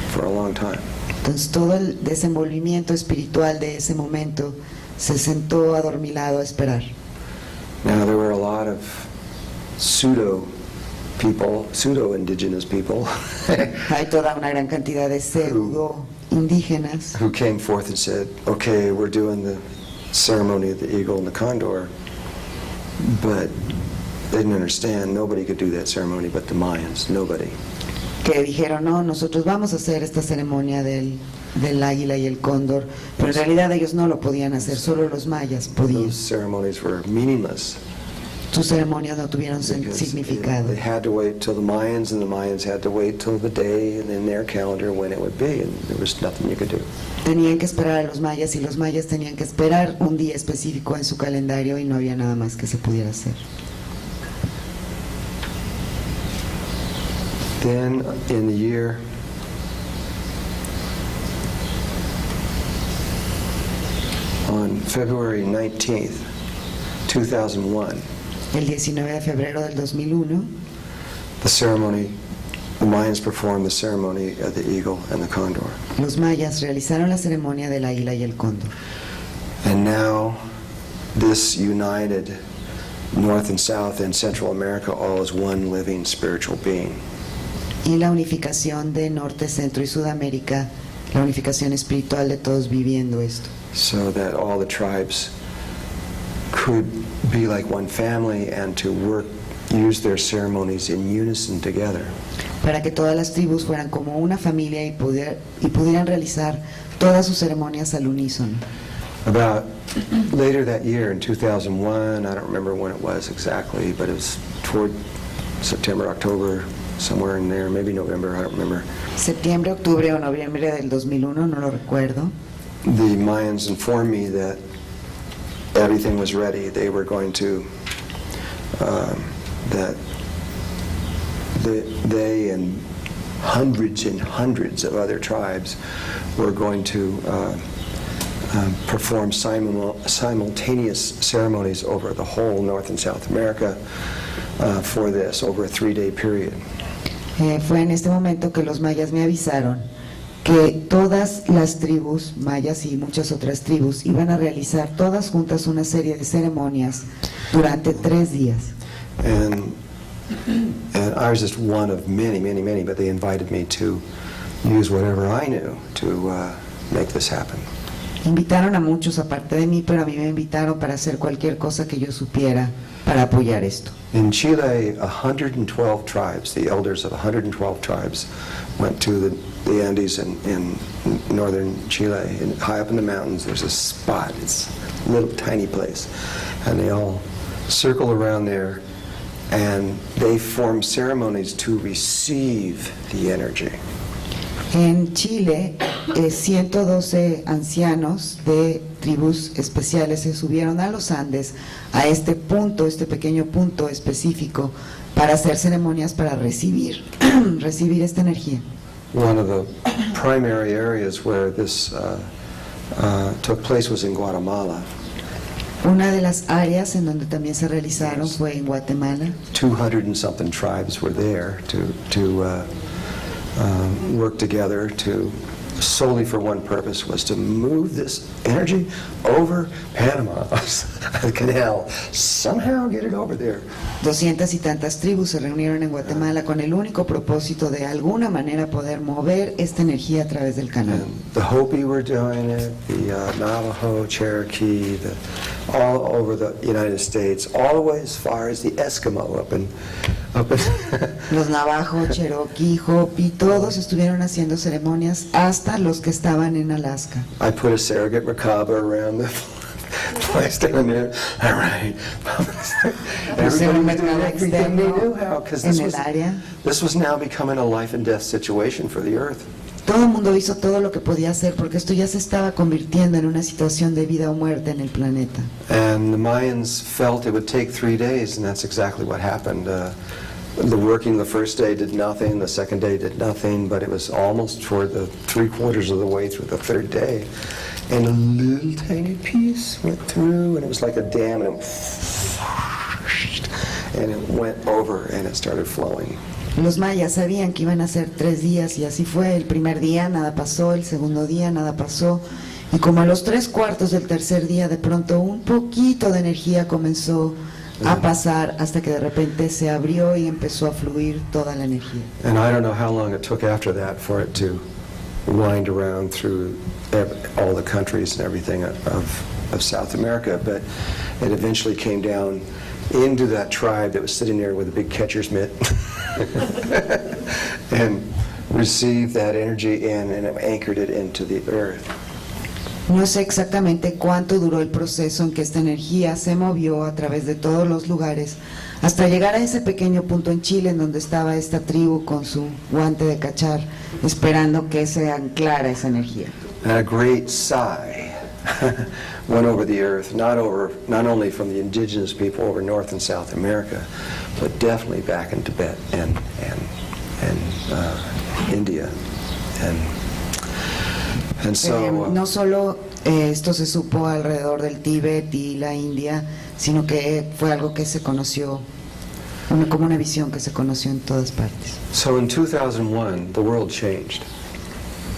for a long time. Entonces todo el desenvolvimiento espiritual de ese momento se sentó adormilado a esperar. Now there were a lot of pseudo-indigenous people Hay toda una gran cantidad de pseudo indígenas who came forth and said, okay, we're doing the ceremony of the eagle and the condor, but they didn't understand, nobody could do that ceremony but the Mayans, nobody. que dijeron, no, nosotros vamos a hacer esta ceremonia del águila y el cóndor, pero en realidad ellos no lo podían hacer, solo los mayas podían. Those ceremonies were meaningless. Sus ceremonias no tuvieron significado. They had to wait till the Mayans, and the Mayans had to wait till the day and in their calendar when it would be, and there was nothing you could do. Tenían que esperar a los mayas y los mayas tenían que esperar un día específico en su calendario y no había nada más que se pudiera hacer. Then in the year on February 19th, 2001, El 19 de febrero del 2001, the Mayans performed the ceremony of the eagle and the condor. los mayas realizaron la ceremonia del águila y el cóndor. And now this united North and South and Central America all as one living spiritual being. Y la unificación de Norte, Centro y Sudamérica, la unificación espiritual de todos viviendo esto. So that all the tribes could be like one family and to use their ceremonies in unison together. Para que todas las tribus fueran como una familia y pudieran realizar todas sus ceremonias al unísono. About later that year in 2001, I don't remember when it was exactly, but it was toward September, October, somewhere in there, maybe November, I don't remember. Septiembre, octubre o noviembre del 2001, no lo recuerdo. The Mayans informed me that everything was ready. They were going to, that they and hundreds of other tribes were going to perform simultaneous ceremonies over the whole North and South America for this, over a 3-day period. Fue en este momento que los mayas me avisaron que todas las tribus, mayas y muchas otras tribus, iban a realizar todas juntas una serie de ceremonias durante 3 días. And I was just one of many, but they invited me to use whatever I knew to make this happen. Invitaron a muchos aparte de mí, pero a mí me invitaron para hacer cualquier cosa que yo supiera para apoyar esto. In Chile, 112 tribes, the elders of 112 tribes, went to the Andes in northern Chile, and high up in the mountains. There's a spot. It's a little tiny place, and they all circle around there, and they form ceremonies to receive the energy. En Chile, 112 ancianos de tribus especiales se subieron a los Andes, a este punto, este pequeño punto específico, para hacer ceremonias para recibir esta energía. One of the primary areas where this took place was in Guatemala. Una de las áreas en donde también se realizaron fue en Guatemala. 200 and something tribes were there to work together to solely for one purpose, was to move this energy over Panama, the canal, somehow get it over there. 200 y tantas tribus se reunieron en Guatemala con el único propósito de alguna manera poder mover esta energía a través del canal. And the Hopi were doing it, the Navajo, Cherokee, all over the United States, all the way as far as the Eskimo up in Los Navajo, Cherokee, Hopi, todos estuvieron haciendo ceremonias hasta los que estaban en Alaska. I put a surrogate macabre around the place down there. All right. Puse un Everybody was doing mercado everything they knew how, externo because en el área. this was now becoming a life and death situation for the earth. Todo el mundo hizo todo lo que podía hacer porque esto ya se estaba convirtiendo en una situación de vida o muerte en el planeta. And the Mayans felt it would take 3 days, and that's exactly what happened. The working the first day did nothing, the second day did nothing, but it was almost toward the 3/4 of the way through the third day. And a little tiny piece went through, and it was like a dam, and it went over, and it started flowing. Los mayas sabían que iban a ser 3 días y así fue. El primer día nada pasó, el segundo día nada pasó. Y como a los 3/4 del tercer día, de pronto un poquito de energía comenzó a pasar hasta que de repente se abrió y empezó a fluir toda la energía. And I don't know how long it took after that for it to wind around through all the countries and everything of South America, but it eventually came down into that tribe that was sitting there with a big catcher's mitt and received that energy in, and it anchored it into the earth. No sé exactamente cuánto duró el proceso en que esta energía se movió a través de todos los lugares hasta llegar a ese pequeño punto en Chile en donde estaba esta tribu con su guante de cachar esperando que se anclara esa energía. And a great sigh went over the earth, not only from the indigenous people over North and South America, but definitely back in Tibet and India. And so, No solo esto se supo alrededor del Tíbet y la India, sino que fue algo que se conoció, como una visión que se conoció en todas partes. so in 2001, the world changed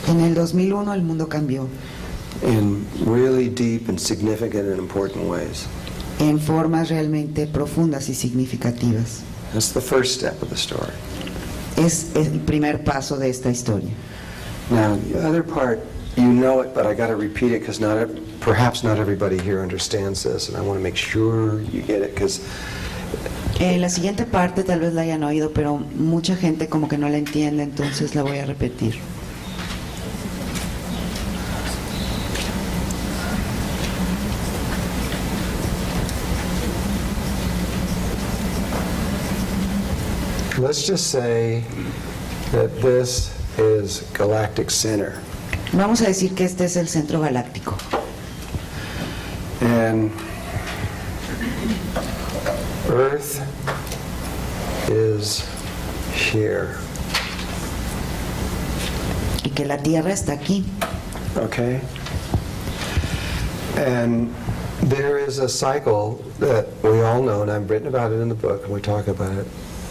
En el 2001 el mundo cambió in really deep and significant and important ways. en formas realmente profundas y significativas. That's the first step of the story. Es el primer paso de esta historia. Now, the other part, you know it, but I got to repeat it because perhaps not everybody here understands this, and I want to make sure you get it, because La siguiente parte tal vez la hayan oído, pero mucha gente como que no la entiende, entonces la voy a repetir. let's just say that this is galactic center. Vamos a decir que este es el centro galáctico. And Earth is here. Y que la Tierra está aquí. Okay? And there is a cycle that we all know, and I've written about it in the book, and we talk about it,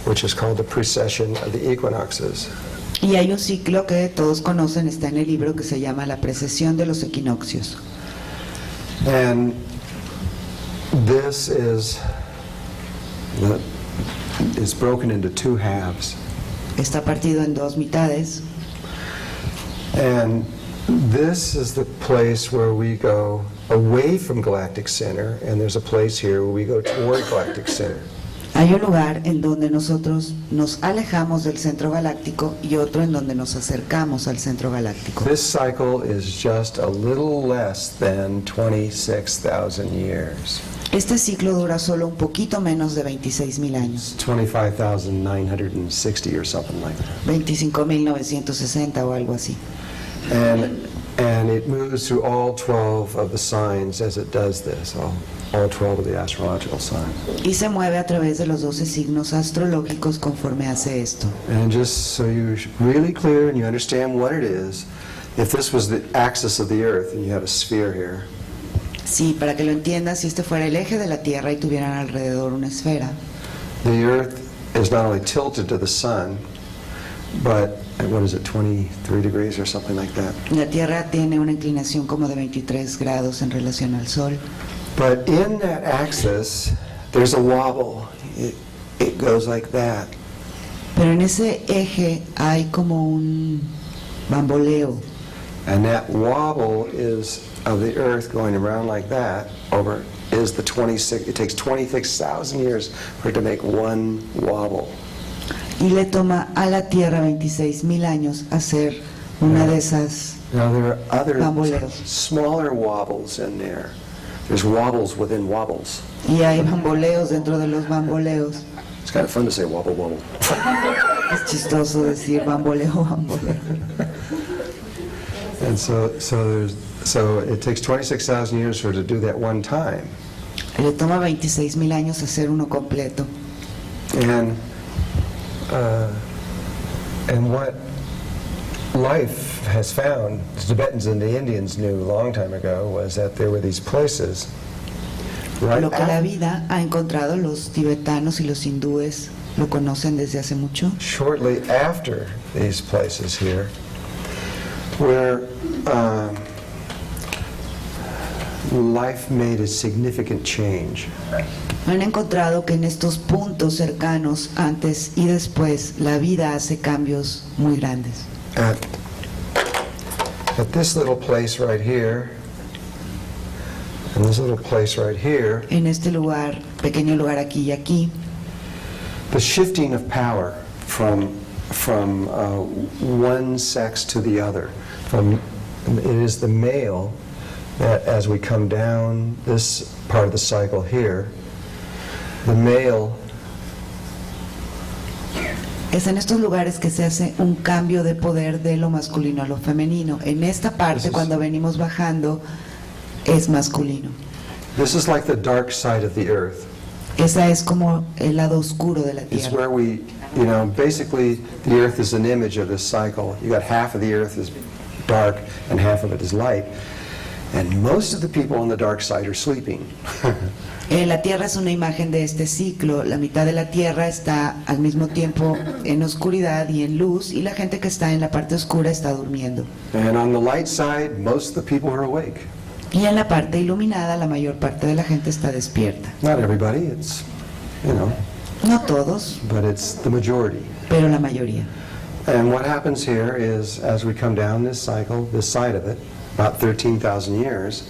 which is called the precession of the equinoxes. Y hay un ciclo que todos conocen, está en el libro, que se llama La precesión de los equinoccios. And this is broken into two halves. Está partido en dos mitades. And this is the place where we go away from galactic center, and there's a place here where we go toward galactic center. Hay un lugar en donde nosotros nos alejamos del centro galáctico y otro en donde nos acercamos al centro galáctico. This cycle is just a little less than 26,000 years. Este ciclo dura solo un poquito menos de 26,000 años. 25,960 or something like that. 25,960 o algo así. And it moves through all 12 of the signs as it does this, all 12 of the astrological signs. Y se mueve a través de los 12 signos astrológicos conforme hace esto. And just so you're really clear and you understand what it is, if this was the axis of the earth and you had a sphere here, Sí, para que lo entiendas, si este fuera el eje de la Tierra y tuvieran alrededor una esfera, the earth is not only tilted to the sun, but, what is it, 23 degrees or something like that? la Tierra tiene una inclinación como de 23 grados en relación al Sol. But in that axis, there's a wobble. It goes like that. Pero en ese eje hay como un bamboleo. And that wobble is of the earth going around like that over is the 26, it takes 26,000 years for it to make one wobble. Y le toma a la Tierra 26,000 años hacer una de esas. Now there are other Bamboleos. smaller wobbles in there. There's wobbles within wobbles. Y hay bamboleos dentro de los bamboleos. It's kind of fun to say wobble, wobble. Es chistoso decir bamboleo, bamboleo. And so it takes 26,000 years for it to do that one time. Le toma 26,000 años hacer uno completo. And what life has found, the Tibetans and the Indians knew a long time ago, was that there were these places right Lo que la after, vida ha encontrado, los tibetanos y los hindúes lo conocen desde hace mucho, shortly after these places here, where life made a significant change. han encontrado que en estos puntos cercanos, antes y después, la vida hace cambios muy grandes. At this little place right here, and this little place right here, En este lugar, pequeño lugar aquí y aquí, the shifting of power from one sex to the other. It is the male that, as we come down this part of the cycle here, the male es en estos lugares que se hace un cambio de poder de lo masculino a lo femenino. En esta parte, cuando venimos bajando, es masculino. This is like the dark side of the earth. Esa es como el lado oscuro de la It's Tierra. where we, basically the earth is an image of this cycle. You got half of the earth is dark and half of it is light. And most of the people on the dark side are sleeping. La Tierra es una imagen de este ciclo. La mitad de la Tierra está al mismo tiempo en oscuridad y en luz, y la gente que está en la parte oscura está durmiendo. And on the light side, most of the people are awake. Y en la parte iluminada, la mayor parte de la gente está despierta. Not everybody, it's, No todos, but it's the majority. pero la mayoría. And what happens here is, as we come down this cycle, this side of it, about 13,000 years,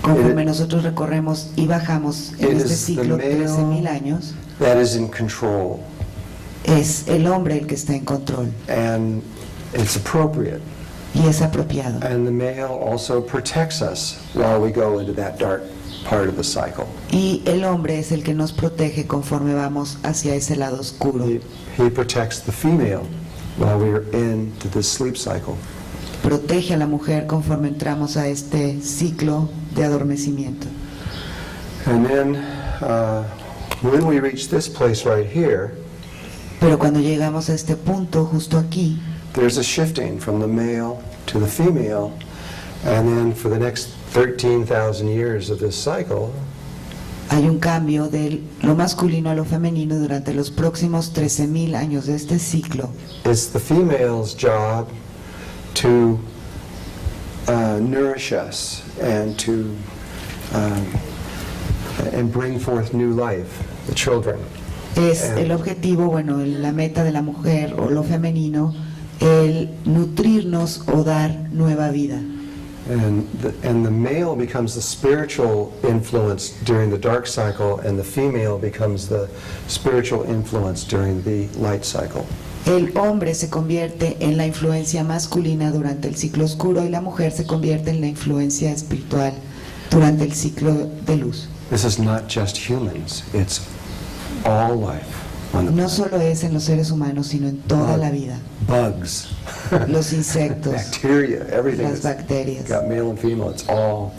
Conforme nosotros recorremos y bajamos en It este is the ciclo male 13,000 años, that is in control. es el hombre el que está en control, And it's appropriate. y es apropiado. And the male also protects us while we go into that dark part of the cycle. Y el hombre es el que nos protege conforme vamos hacia ese lado oscuro. He protects the female while we are into this sleep cycle. Protege a la mujer conforme entramos a este ciclo de adormecimiento. And then when we reach this place right here, Pero cuando llegamos a este punto, justo aquí, there's a shifting from the male to the female, and then for the next 13,000 years of this cycle, hay un cambio de lo masculino a lo femenino durante los próximos 13,000 años de este ciclo. it's the female's job to nourish us and to and bring forth new life, the children. Es el objetivo, bueno, la meta de la mujer o lo femenino el nutrirnos o dar nueva vida. And the male becomes the spiritual influence during the dark cycle, and the female becomes the spiritual influence during the light cycle. El hombre se convierte en la influencia masculina durante el ciclo oscuro y la mujer se convierte en la influencia espiritual durante el ciclo de luz. This is not just humans, it's all life. On the No planet. solo es en los seres humanos, sino en toda la vida. Bugs, Los insectos, bacteria, everything. las bacterias. Got male and female, it's all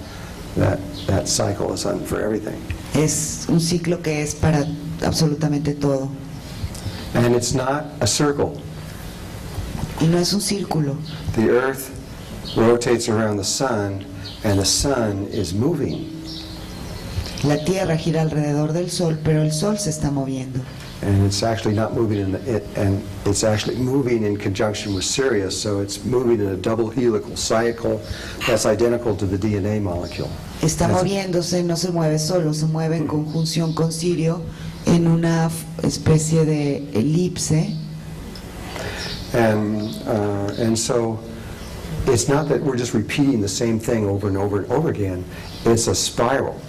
that cycle is on for everything. Es un ciclo que es para absolutamente todo. And it's not a circle. Y no es un círculo. The earth rotates around the sun, and the sun is moving. La Tierra gira alrededor del Sol, pero el Sol se está moviendo. And it's actually not moving and it's actually moving in conjunction with Sirius, so it's moving in a double helical cycle that's identical to the DNA molecule. Está That's- moviéndose, no se mueve solo, se mueve en conjunción con Sirio en una especie de elipse. And so it's not that we're just repeating the same thing over and over and over again, it's a spiral.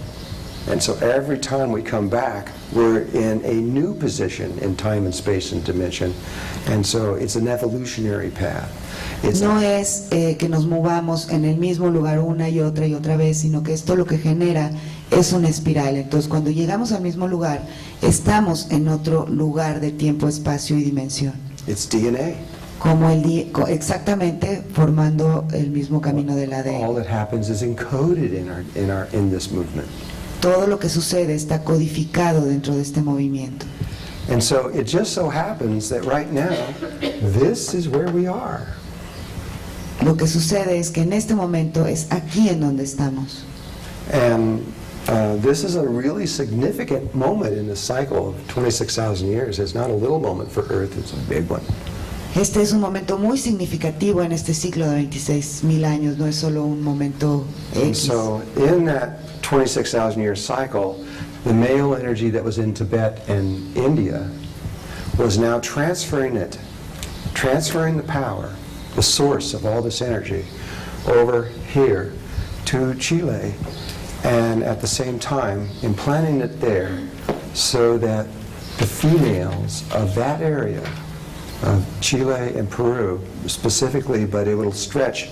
And so every time we come back, we're in a new position in time and space and dimension. And so it's an evolutionary path. It's No es que nos movamos en el mismo lugar una y otra vez, sino que esto lo que genera es una espiral. Entonces, cuando llegamos al mismo lugar, estamos en otro lugar de tiempo, espacio y dimensión. it's DNA. Como exactamente formando el mismo camino del All ADN. that happens is encoded in this movement. Todo lo que sucede está codificado dentro de este movimiento. And so it just so happens that right now, this is where we are. Lo que sucede es que en este momento es aquí en donde estamos. And this is a really significant moment in the cycle of 26,000 years. It's not a little moment for Earth, it's a big one. Este es un momento muy significativo en este ciclo de 26,000 años, no es solo un momento And X. so in that 26,000 year cycle, the male energy that was in Tibet and India was now transferring the power, the source of all this energy, over here to Chile, and at the same time implanting it there so that the females of that area, of Chile and Peru specifically, but it will stretch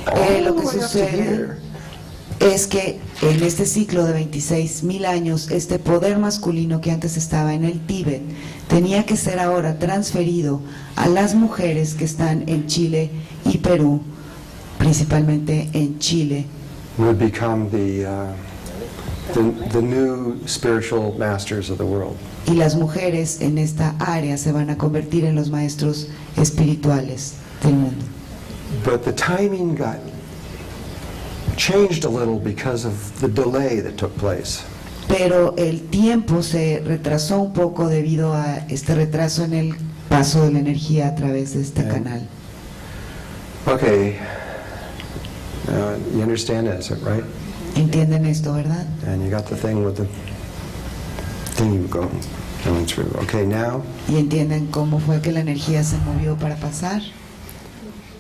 all Lo the que way up to sucede here. es que en este ciclo de 26,000 años, este poder masculino que antes estaba en el Tíbet tenía que ser ahora transferido a las mujeres que están en Chile y Perú, principalmente en Chile, would become the new spiritual masters of the world. y las mujeres en esta área se van a convertir en los maestros espirituales del mundo. But the timing got changed a little because of the delay that took place. Pero el tiempo se retrasó un poco debido a este retraso en el paso de la energía a través de este canal. Okay, you understand this, right? ¿Entienden esto, verdad? And you got the thing with the thing going through. Okay, now, ¿Y entienden cómo fue que la energía se movió para pasar?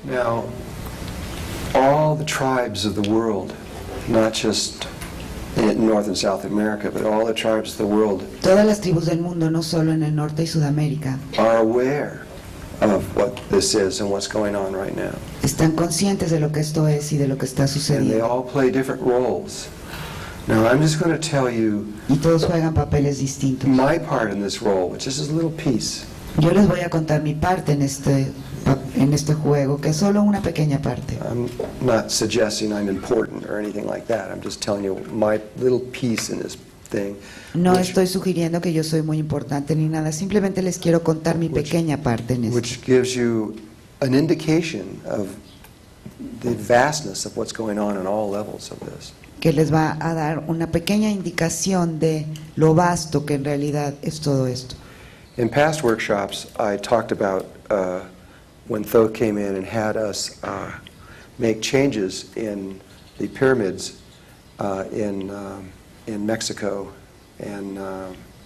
now, all the tribes of the world, not just in North and South America, but all the tribes of the world Todas las tribus del mundo, no solo en el norte y Sudamérica, are aware of what this is and what's going on right now. están conscientes de lo que esto es y de lo que está And they sucediendo. all play different roles. Now, I'm just going to tell you Y todos juegan papeles distintos. my part in this role, which is a little piece. Yo les voy a contar mi parte en este juego, que es solo una pequeña parte. I'm not suggesting I'm important or anything like that. I'm just telling you my little piece in this thing. No which- estoy sugiriendo que yo soy muy importante ni nada, simplemente les quiero contar mi pequeña parte en esto, which gives you an indication of the vastness of what's going on all levels of this. que les va a dar una pequeña indicación de lo vasto que en realidad es todo esto. In past workshops, I talked about when Thoth came in and had us make changes in the pyramids in Mexico and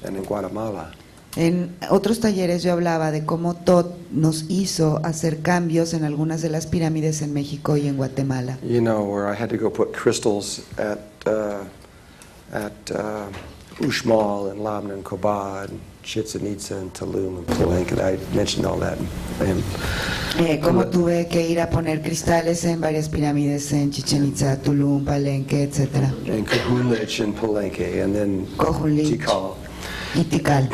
in Guatemala. En otros talleres yo hablaba de cómo Thoth nos hizo hacer cambios en algunas de las pirámides en México y en Guatemala. You know, where I had to go put crystals at Uxmal and Labna and Kobah and Chichen Itza and Tulum and Palenque. I mentioned all that. Cómo tuve que ir a poner cristales en varias pirámides en Chichen Itza, Tulum, Palenque, etc. And Kohunlich and Palenque, and then Kohunlich. Tikal. Y Tikal.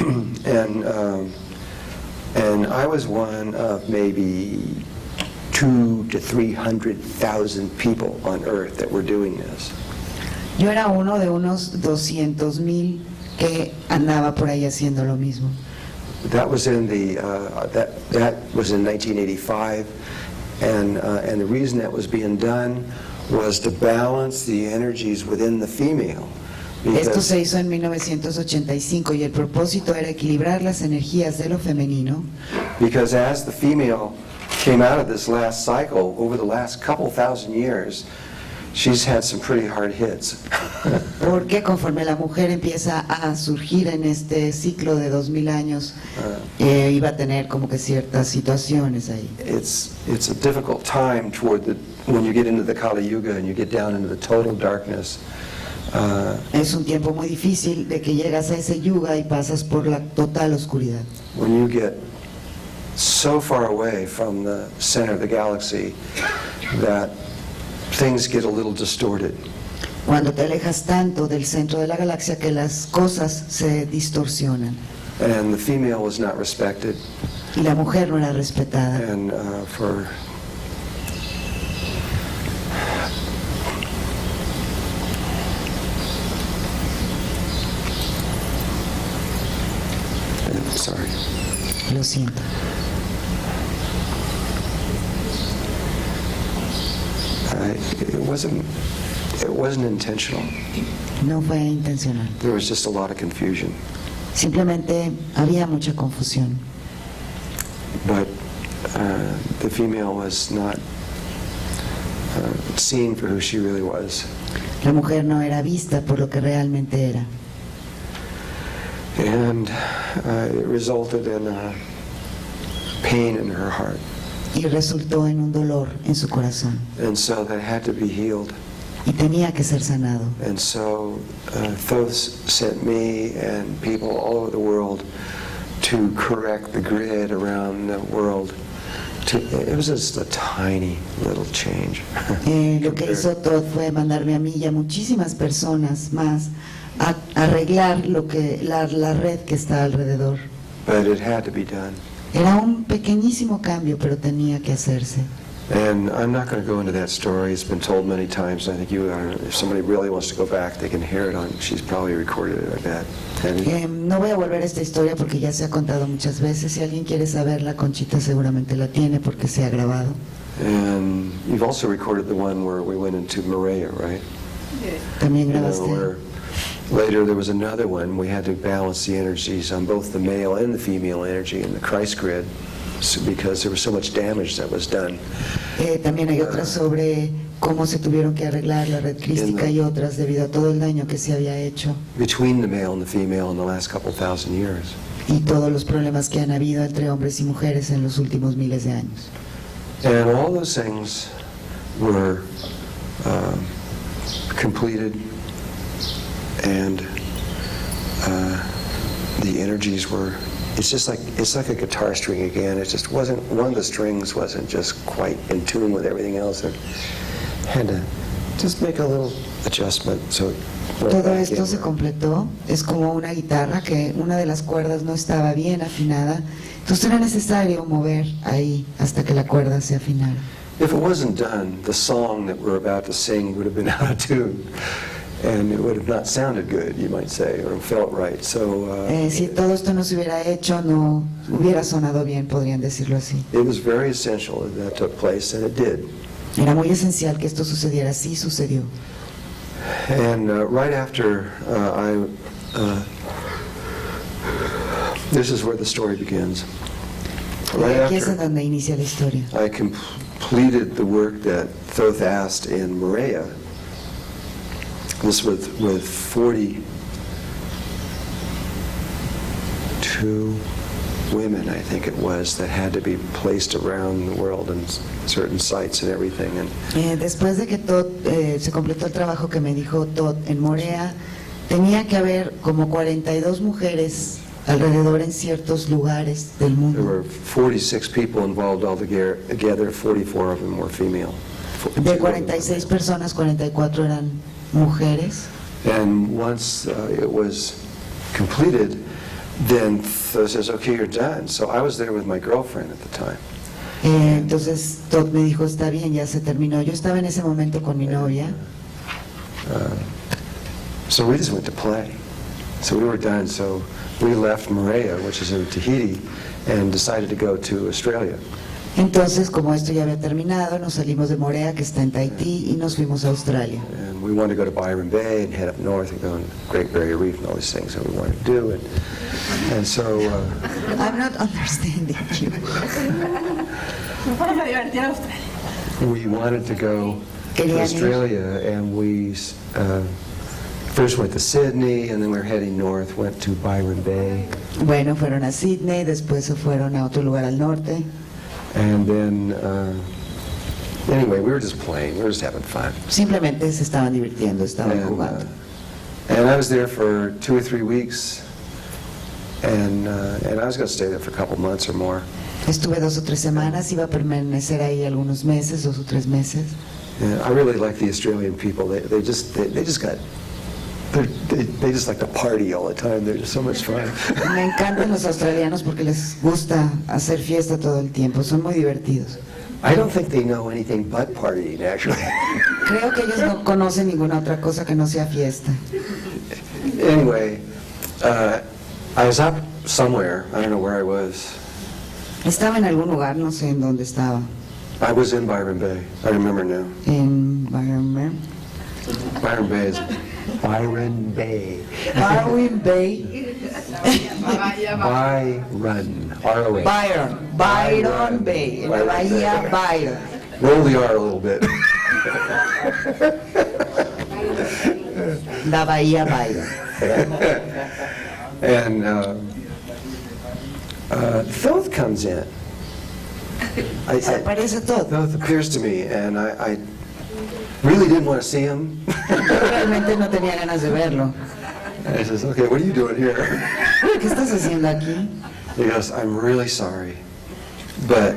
And I was one of maybe 200,000 to 300,000 people on Earth that were doing this. Yo era uno de unos 200,000 que andaba por ahí haciendo lo mismo. That was in that was in 1985, and the reason that was being done was to balance the energies within the female. Esto se hizo en 1985 y el propósito era equilibrar las energías de lo femenino. Because as the female came out of this last cycle, over the last couple thousand years, she's had some pretty hard hits. Porque conforme la mujer empieza a surgir en este ciclo de 2000 años, iba a tener como que ciertas situaciones ahí. It's a difficult time when you get into the Kali Yuga and you get down into the total darkness. Es un tiempo muy difícil de que llegas a ese yuga y pasas por la total oscuridad. When you get so far away from the center of the galaxy that things get a little distorted. Cuando te alejas tanto del centro de la galaxia que las cosas se distorsionan. And the female was not respected. Y la mujer no era respetada. And sorry. Lo siento. It wasn't intentional. No fue intencional. There was just a lot of confusion. Simplemente había mucha confusión. But the female was not seen for who she really was. La mujer no era vista por lo que realmente era. And it resulted in pain in her heart. Y resultó en un dolor en su corazón. And so that had to be healed. Y tenía que ser sanado. And so Thoth sent me and people all over the world to correct the grid around the world. It was just a tiny little change. Lo que hizo Thoth fue mandarme a mí y a muchísimas personas más a arreglar la red que está alrededor. But it had to be done. Era un pequeñísimo cambio, pero tenía que hacerse. And I'm not going to go into that story. It's been told many times. I think if somebody really wants to go back, they can hear it on. She's probably recorded it, I bet. No voy a volver a esta historia porque ya se ha contado muchas veces. Si alguien quiere saberla, Conchita seguramente la tiene porque se ha grabado. And you've also recorded the one where we went into Morea, right? También grabaste. Where later there was another one. We had to balance the energies on both the male and the female energy in the Christ grid. Because there was so much damage that was done. También hay otras sobre cómo se tuvieron que arreglar la red crística y otras debido a todo el daño que se había hecho. Between the male and the female in the last couple thousand years. Y todos los problemas que han habido entre hombres y mujeres en los últimos miles de años. And all those things were completed, and the energies were. It's like a guitar string again. It just wasn't, one of the strings wasn't just quite in tune with everything else. It had to just make a little adjustment. So todo esto se completó. Es como una guitarra que una de las cuerdas no estaba bien afinada. Entonces era necesario mover ahí hasta que la cuerda se afinara. If it wasn't done, the song that we're about to sing would have been out of tune. And it would have not sounded good, you might say, or felt right. So si todo esto no se hubiera hecho, no hubiera sonado bien, podrían decirlo así. It was very essential that took place, and it did. Era muy esencial que esto sucediera, sí sucedió. And right after this is where the story begins. Right aquí es en donde inicia la historia. I completed the work that Thoth asked in Morea. This with 42 2 women, I think it was, that had to be placed around the world in certain sites and everything. And Después de que Todd se completó el trabajo que me dijo Todd en Morea, tenía que haber como 42 mujeres alrededor en ciertos lugares del there mundo. were 46 people involved altogether, 44 of them were female. De 46 personas, 44 eran mujeres. And once it was completed, then Todd says, okay, you're done. So I was there with my girlfriend at the time. Entonces Todd me dijo, está bien, ya se terminó. Yo estaba en ese momento con mi novia. So we just went to play. So we were done. So we left Moorea, which is in Tahiti, and decided to go to Australia. Entonces, como esto ya había terminado, nos salimos de Morea, que está en Tahití, y nos fuimos a Australia. And we wanted to go to Byron Bay and head up north and go on Great Barrier Reef and all these things that we wanted to do. And so I'm not understanding you. we wanted to go to Querían ir. Australia, and we first went to Sydney, and then we were heading north, went to Byron Bay. Bueno, fueron a Sydney, después se fueron a otro lugar al norte. And then, anyway, we were just playing, we were just having fun. Simplemente se estaban divirtiendo, estaban And, jugando. and I was there for 2 or 3 weeks, and I was going to stay there for a couple months or more. Estuve 2 o 3 semanas, iba a permanecer ahí algunos meses, 2 o 3 meses. And I really like the Australian people. They just like to party all the time. They're just so much fun. Me encantan los australianos porque les gusta hacer fiesta todo el tiempo, son muy divertidos. I don't think they know anything but partying, actually. Creo que ellos no conocen ninguna otra cosa que no sea fiesta. Anyway, I was up somewhere. I don't know where I was. Estaba en algún lugar, no sé en dónde estaba. I was in Byron Bay. I remember now. En Byron Bay. Byron Bay is Byron Bay. Byron Bay. Byron. R-O-N. Byron Bay. En la bahía Byron. Roll the R a little bit. La bahía Byron. And Thoth comes in. Se aparece todo. Thoth appears to me, and I really didn't want to see him. Yo realmente no tenía ganas de verlo. And he says, okay, what are you doing here? ¿Qué estás haciendo aquí? He goes, I'm really sorry, but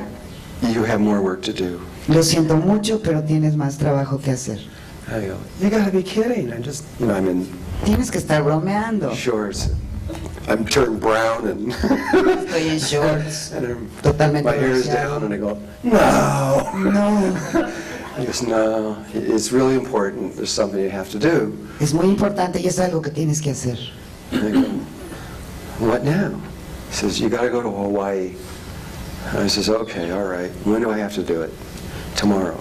you have more work to do. Lo siento mucho, pero tienes más trabajo que hacer. I go, you gotta be kidding. I'm in Tienes que estar bromeando. shorts. I'm turned brown and Estoy en shorts. and Totalmente my hair is bronceado. down, and I go, no. No, He goes, no, it's really important. There's something you have to do. es muy importante y es algo que tienes que hacer. And I go, what now? He says, you gotta go to Hawaii. And I says, okay, all right. When do I have to do it? Tomorrow.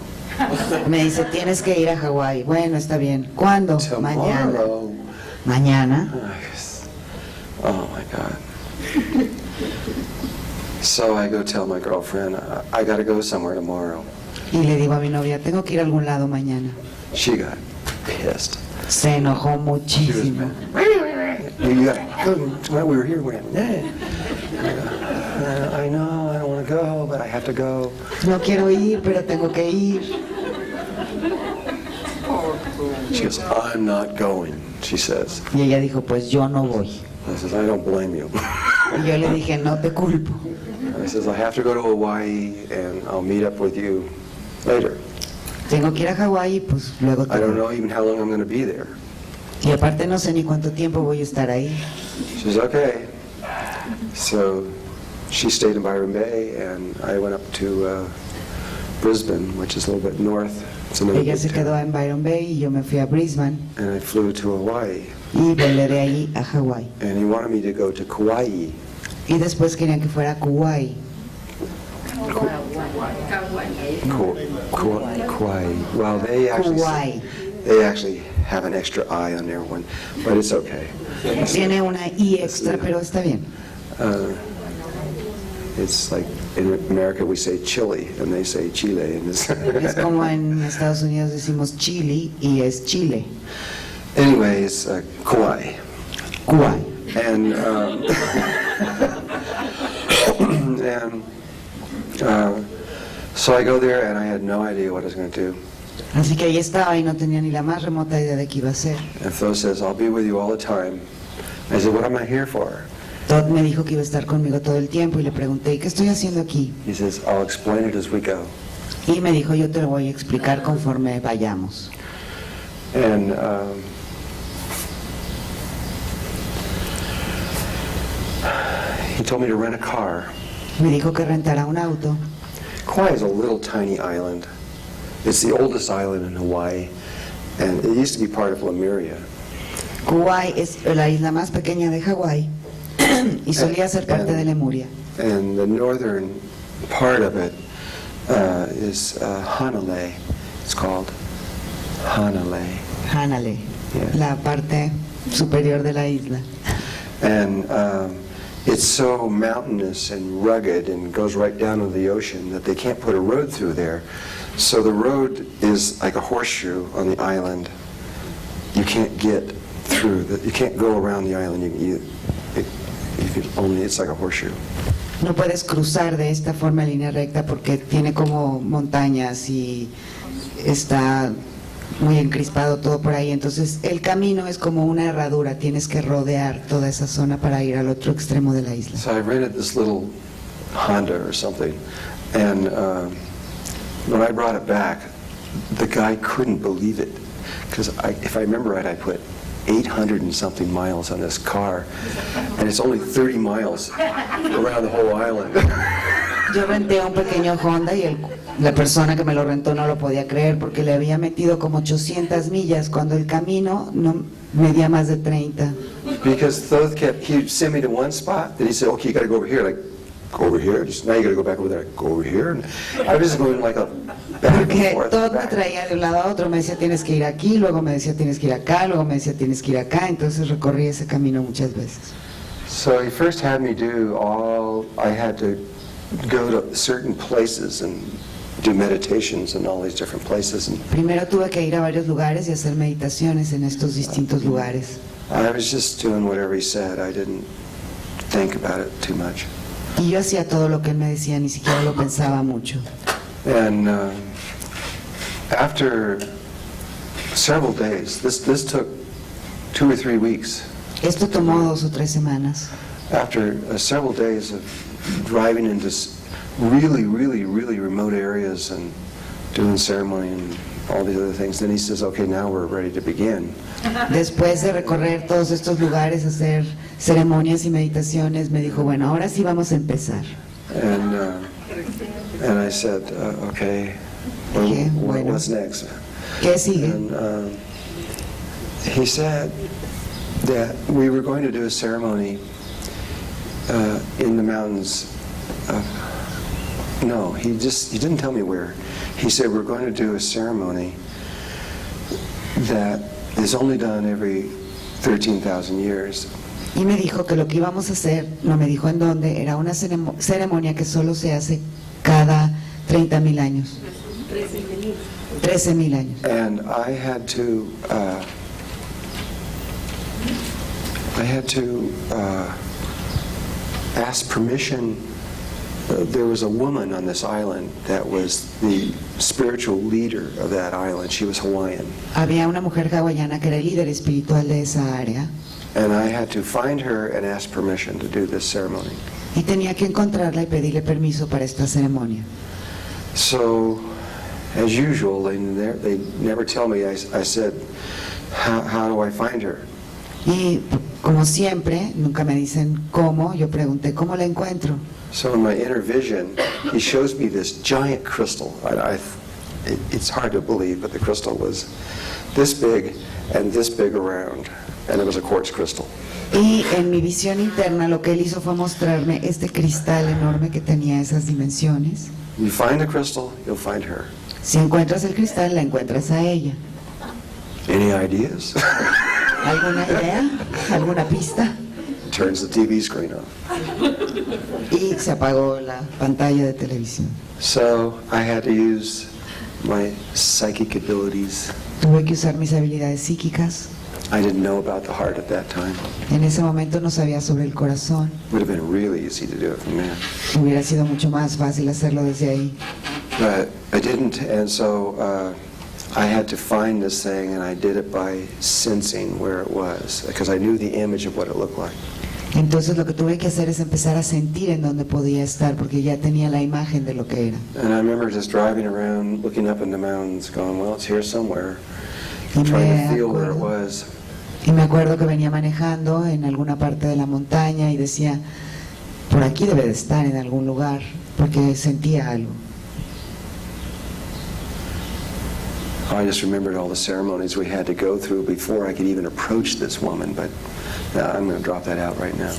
Me dice, tienes que ir a Hawái. Bueno, está bien. ¿Cuándo? Mañana. Tomorrow. Mañana. I guess- Oh my God. So I go tell my girlfriend, I gotta go somewhere tomorrow. Y le digo a mi novia, tengo que ir a algún lado mañana. She got pissed. Se enojó She was muchísimo. mad. You gotta go, well, we were here, we went, I know, I don't wanna go, but I have to go. No quiero ir, pero tengo que ir. She goes, I'm not going, she says. Y ella dijo, pues yo no voy. I says, I don't blame you. Y yo le dije, no te culpo. I says, I have to go to Hawaii, and I'll meet up with you later. Tengo que ir a Hawái y pues luego te I don't voy. know even how long I'm gonna be there. Y aparte no sé ni cuánto tiempo voy a estar ahí. She says, okay. So she stayed in Byron Bay, and I went up to Brisbane, which is a little bit north. It's another Ella big se quedó town. en Byron Bay y yo me fui a Brisbane And I flew to Hawaii, y volé de ahí a Hawái. and he wanted me to go to Kauai. Y después querían que fuera a Kuwait. Kauai. Well, they Kuwait. actually have an extra I on their one, but it's okay. Tiene una I extra, pero está bien. It's like in America we say Chile, and they say Chile. And it's Es como en Estados Unidos decimos Chile y es Chile. Anyways, Kauai. Kuwait. And And so I go there and I had no idea what I was going to do. Así que ahí estaba y no tenía ni la más remota idea de qué iba a hacer. And Tho says, I'll be with you all the time. I said, what am I here for? Todd me dijo que iba a estar conmigo todo el tiempo y le pregunté, ¿qué estoy haciendo aquí? He says, I'll explain it as we go. Y me dijo, yo te lo voy a explicar conforme vayamos. And he told me to rent a car. Me dijo que rentara un auto. Kauai is a little tiny island. It's the oldest island in Hawaii, and it used to be part of Lemuria. Kauai es la isla más pequeña de Hawái y solía ser parte de Lemuria. And the northern part of it is Hanalei. It's called Hanalei. Hanalei, Yeah. la parte superior de la isla. And it's so mountainous and rugged and goes right down into the ocean that they can't put a road through there. So the road is like a horseshoe on the island. You can't get through. You can't go around the island. It's like a horseshoe. No puedes cruzar de esta forma en línea recta porque tiene como montañas y está muy encrispado todo por ahí. Entonces el camino es como una herradura, tienes que rodear toda esa zona para ir al otro extremo de la isla. So I rented this little Honda or something, and when I brought it back, the guy couldn't believe it, because if I remember right, I put 800 and something miles on this car, and it's only 30 miles around the whole island. Yo renté un pequeño Honda y la persona que me lo rentó no lo podía creer porque le había metido como 800 millas cuando el camino no medía más de 30. Because Thoth he'd send me to one spot, then he said, okay, you got to go over here. Like, go over here? Just, now you got to go back over there. Go over here? And I was just going like a back and Porque forth. todo me back. traía de un lado a otro, me decía tienes que ir aquí, luego me decía tienes que ir acá, luego me decía tienes que ir acá, entonces recorrí ese camino muchas veces. So he first had me I had to go to certain places and do meditations in all these different places. And Primero tuve que ir a varios lugares y hacer meditaciones en estos distintos lugares. I was just doing whatever he said. I didn't think about it too much. Y yo hacía todo lo que él me decía, ni siquiera lo pensaba mucho. And after several days, this took 2 or 3 weeks. Esto tomó 2 o 3 semanas. After several days of driving into really, really, really remote areas and doing ceremony and all these other things, then he says, okay, now we're ready to begin. Después de recorrer todos estos lugares, hacer ceremonias y meditaciones, me dijo, bueno, ahora sí vamos a empezar. And I said, okay, well, Okay, bueno. what's next? ¿Qué sigue? And he said that we were going to do a ceremony in the mountains. No, he didn't tell me where. He said we're going to do a ceremony that is only done every 13,000 years. Y me dijo que lo que íbamos a hacer, no me dijo en dónde, era una ceremonia que solo se hace cada 30,000 años. 13,000 años. And I had to ask permission. There was a woman on this island that was the spiritual leader of that island. She was Hawaiian. Había una mujer hawaiana que era el líder espiritual de esa área And I had to find her and ask permission to do this ceremony. y tenía que encontrarla y pedirle permiso para esta ceremonia. So, as usual, they never tell me. I said, how do I find her? Y como siempre, nunca me dicen cómo, yo pregunté cómo la encuentro. So in my inner vision, he shows me this giant crystal. It's hard to believe, but the crystal was this big and this big around, and it was a quartz crystal. Y en mi visión interna lo que él hizo fue mostrarme este cristal enorme que tenía esas dimensiones. You find the crystal, you'll find her. Si encuentras el cristal, la encuentras a ella. Any ideas? ¿Alguna idea? ¿Alguna pista? Turns the TV screen off. Y se apagó la pantalla de televisión. So I had to use my psychic abilities. Tuve que usar mis habilidades psíquicas I didn't know about the heart at that time. En ese momento no sabía sobre el corazón. Would have been really easy to do it from there. Hubiera sido mucho más fácil hacerlo desde ahí. But I didn't, and so I had to find this thing, and I did it by sensing where it was, because I knew the image of what it looked like. Entonces lo que tuve que hacer es empezar a sentir en dónde podía estar, porque ya tenía la imagen de lo que era. And I remember just driving around, looking up in the mountains, going, well, it's here somewhere, Y trying to feel where it was. Y me acuerdo que venía manejando en alguna parte de la montaña y decía, por aquí debe de estar en algún lugar, porque sentía algo. I just remembered all the ceremonies we had to go through before I could even approach this woman, but I'm going to drop that out right now.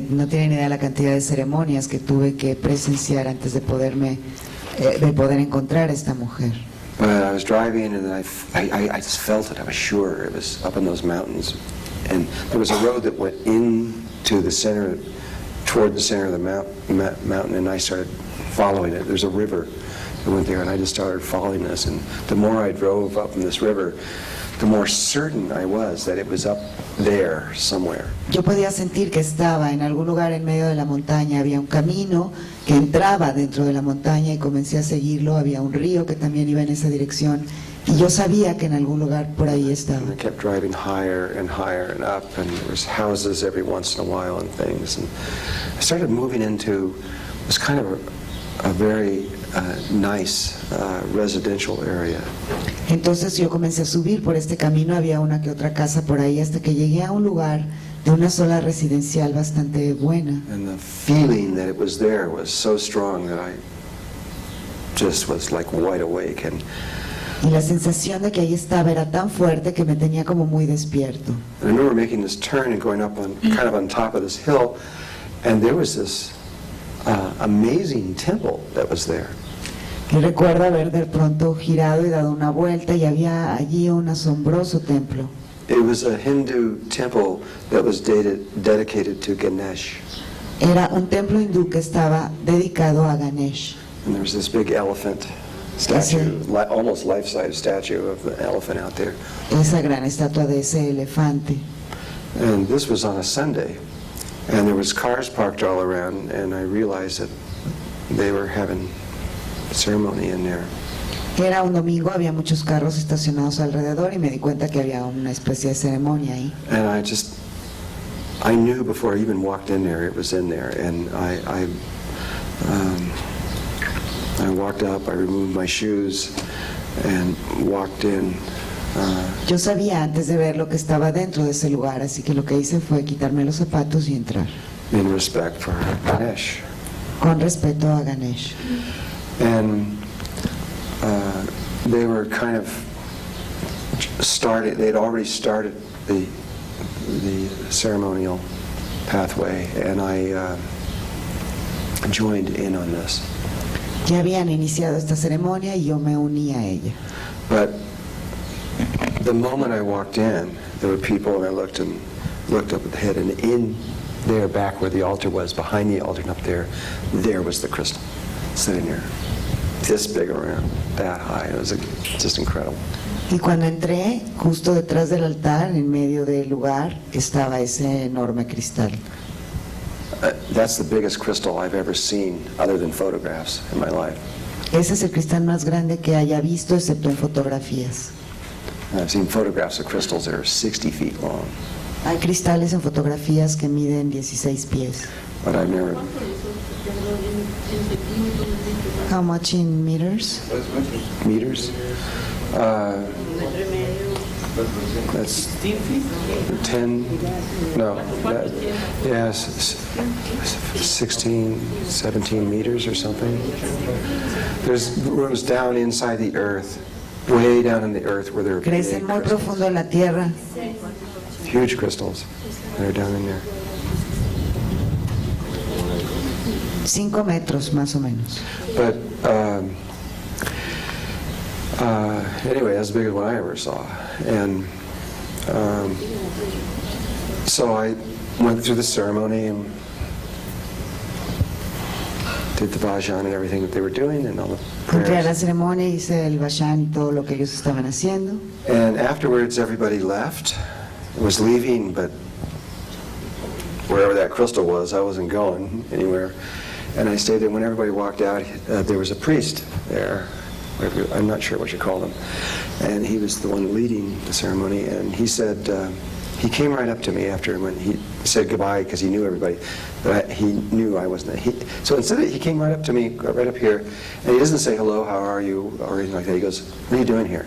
No tienen idea de la cantidad de ceremonias que tuve que presenciar antes de poder encontrar a esta mujer. But I was driving, and I just felt it. I was sure it was up in those mountains. And there was a road that went into the center, toward the center of the mountain, and I started following it. There's a river that went there, and I just started following this. And the more I drove up in this river, the more certain I was that it was up there somewhere. Yo podía sentir que estaba en algún lugar en medio de la montaña. Había un camino que entraba dentro de la montaña y comencé a seguirlo. Había un río que también iba en esa dirección y yo sabía que en algún lugar por ahí estaba. And I kept driving higher and higher and up, and there was houses every once in a while and things. And I started moving into this kind of a very nice residential area. Entonces yo comencé a subir por este camino, había una que otra casa por ahí hasta que llegué a un lugar de una sola residencial bastante buena. And the feeling that it was there was so strong that I just was like wide awake. And Y la sensación de que ahí estaba era tan fuerte que me tenía como muy despierto. I remember making this turn and going up on kind of on top of this hill, and there was this amazing temple that was there. Y recuerdo haber de pronto girado y dado una vuelta y había allí un asombroso templo. It was a Hindu temple that was dedicated to Ganesh. Era un templo hindú que estaba dedicado a Ganesh. And there was this big elephant statue, almost life-size statue of the elephant out there. Esa gran estatua de ese elefante. And this was on a Sunday, and there was cars parked all around, and I realized that they were having ceremony in there. Era un domingo, había muchos carros estacionados alrededor y me di cuenta que había una especie de ceremonia ahí. And I knew before I even walked in there, it was in there. And I walked up, I removed my shoes, and walked in. Yo sabía antes de ver lo que estaba dentro de ese lugar, así que lo que hice fue quitarme los zapatos y entrar. In respect for Ganesh. Con respeto a Ganesh. And they were kind of they'd already started the ceremonial pathway, and I joined in on this. Ya habían iniciado esta ceremonia y yo me uní a ella. But the moment I walked in, there were people, and I looked up at the head, and in there, back where the altar was, behind the altar and up there was the crystal sitting there, this big around, that high. It was just incredible. Y cuando entré, justo detrás del altar, en medio del lugar, estaba ese enorme cristal. That's the biggest crystal I've ever seen, other than photographs, in my life. Ese es el cristal más grande que haya visto, excepto en fotografías. I've seen photographs of crystals that are 60 feet long. Hay cristales en fotografías que miden 16 pies. But I've never. How much in meters? Meters? That's 10, no, yes, 16, 17 meters or something. There's rooms down inside the earth, way down in the earth where there are Crecen muy profundo en la tierra. huge crystals that are down in there. 5 metros más o menos. But anyway, that's the biggest one I ever saw. And so I went through the ceremony and did the bhajan and everything that they were doing and all the Entré a la prayers. ceremonia, hice el bashán y todo lo que ellos estaban haciendo. And afterwards, everybody left, was leaving, but wherever that crystal was, I wasn't going anywhere. And I stayed there. When everybody walked out, there was a priest there. I'm not sure what you call him. And he was the one leading the ceremony. And he said, he came right up to me after when he said goodbye because he knew everybody. But he knew I wasn't there. So instead, he came right up to me, right up here. And he doesn't say hello, how are you, or anything like that. He goes, what are you doing here?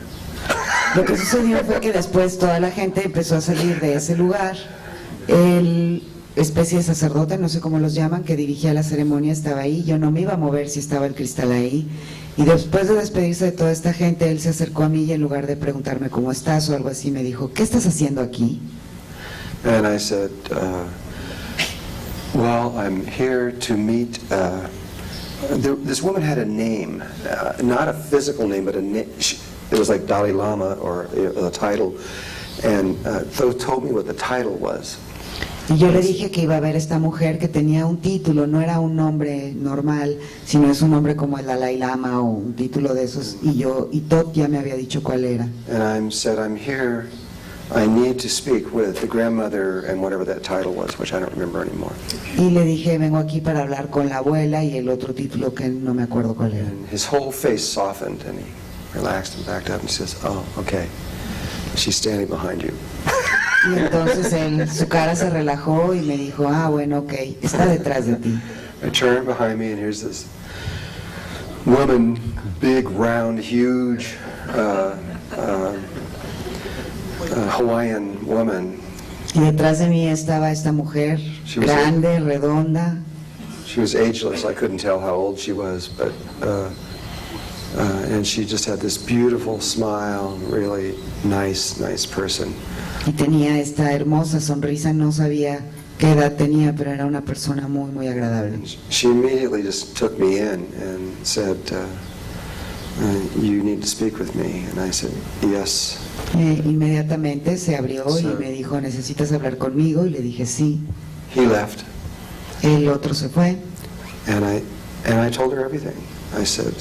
Lo que sucedió fue que después toda la gente empezó a salir de ese lugar. El especie de sacerdote, no sé cómo los llaman, que dirigía la ceremonia estaba ahí. Yo no me iba a mover si estaba el cristal ahí. Y después de despedirse de toda esta gente, él se acercó a mí y en lugar de preguntarme cómo estás o algo así, me dijo, ¿qué estás haciendo aquí? And I said, well, I'm here to meet, this woman had a name, not a physical name, but a name. It was like Dalai Lama or the title, and told me what the title was. Y yo le dije que iba a ver esta mujer que tenía un título, no era un nombre normal, sino es un nombre como el Dalai Lama o un título de esos, y Todd ya me había dicho cuál era. And I said, I'm here, I need to speak with the grandmother and whatever that title was, which I don't remember anymore. Y le dije, vengo aquí para hablar con la abuela y el otro título que no me acuerdo cuál era. And his whole face softened and he relaxed and backed up and says, oh, okay, she's standing behind you. Y entonces su cara se relajó y me dijo, bueno, ok, está detrás de ti. I turned behind me and here's this woman, big, round, huge, Hawaiian woman. Y detrás de mí estaba esta mujer, grande, redonda. She was ageless. I couldn't tell how old she was, but and she just had this beautiful smile, really nice person. Y tenía esta hermosa sonrisa, no sabía qué edad tenía, pero era una persona muy, muy agradable. And she immediately just took me in and said, you need to speak with me. And I said, yes. Inmediatamente se abrió y me dijo, ¿necesitas hablar conmigo? Y le dije, sí. He left. El otro se fue. And I told her everything. I said,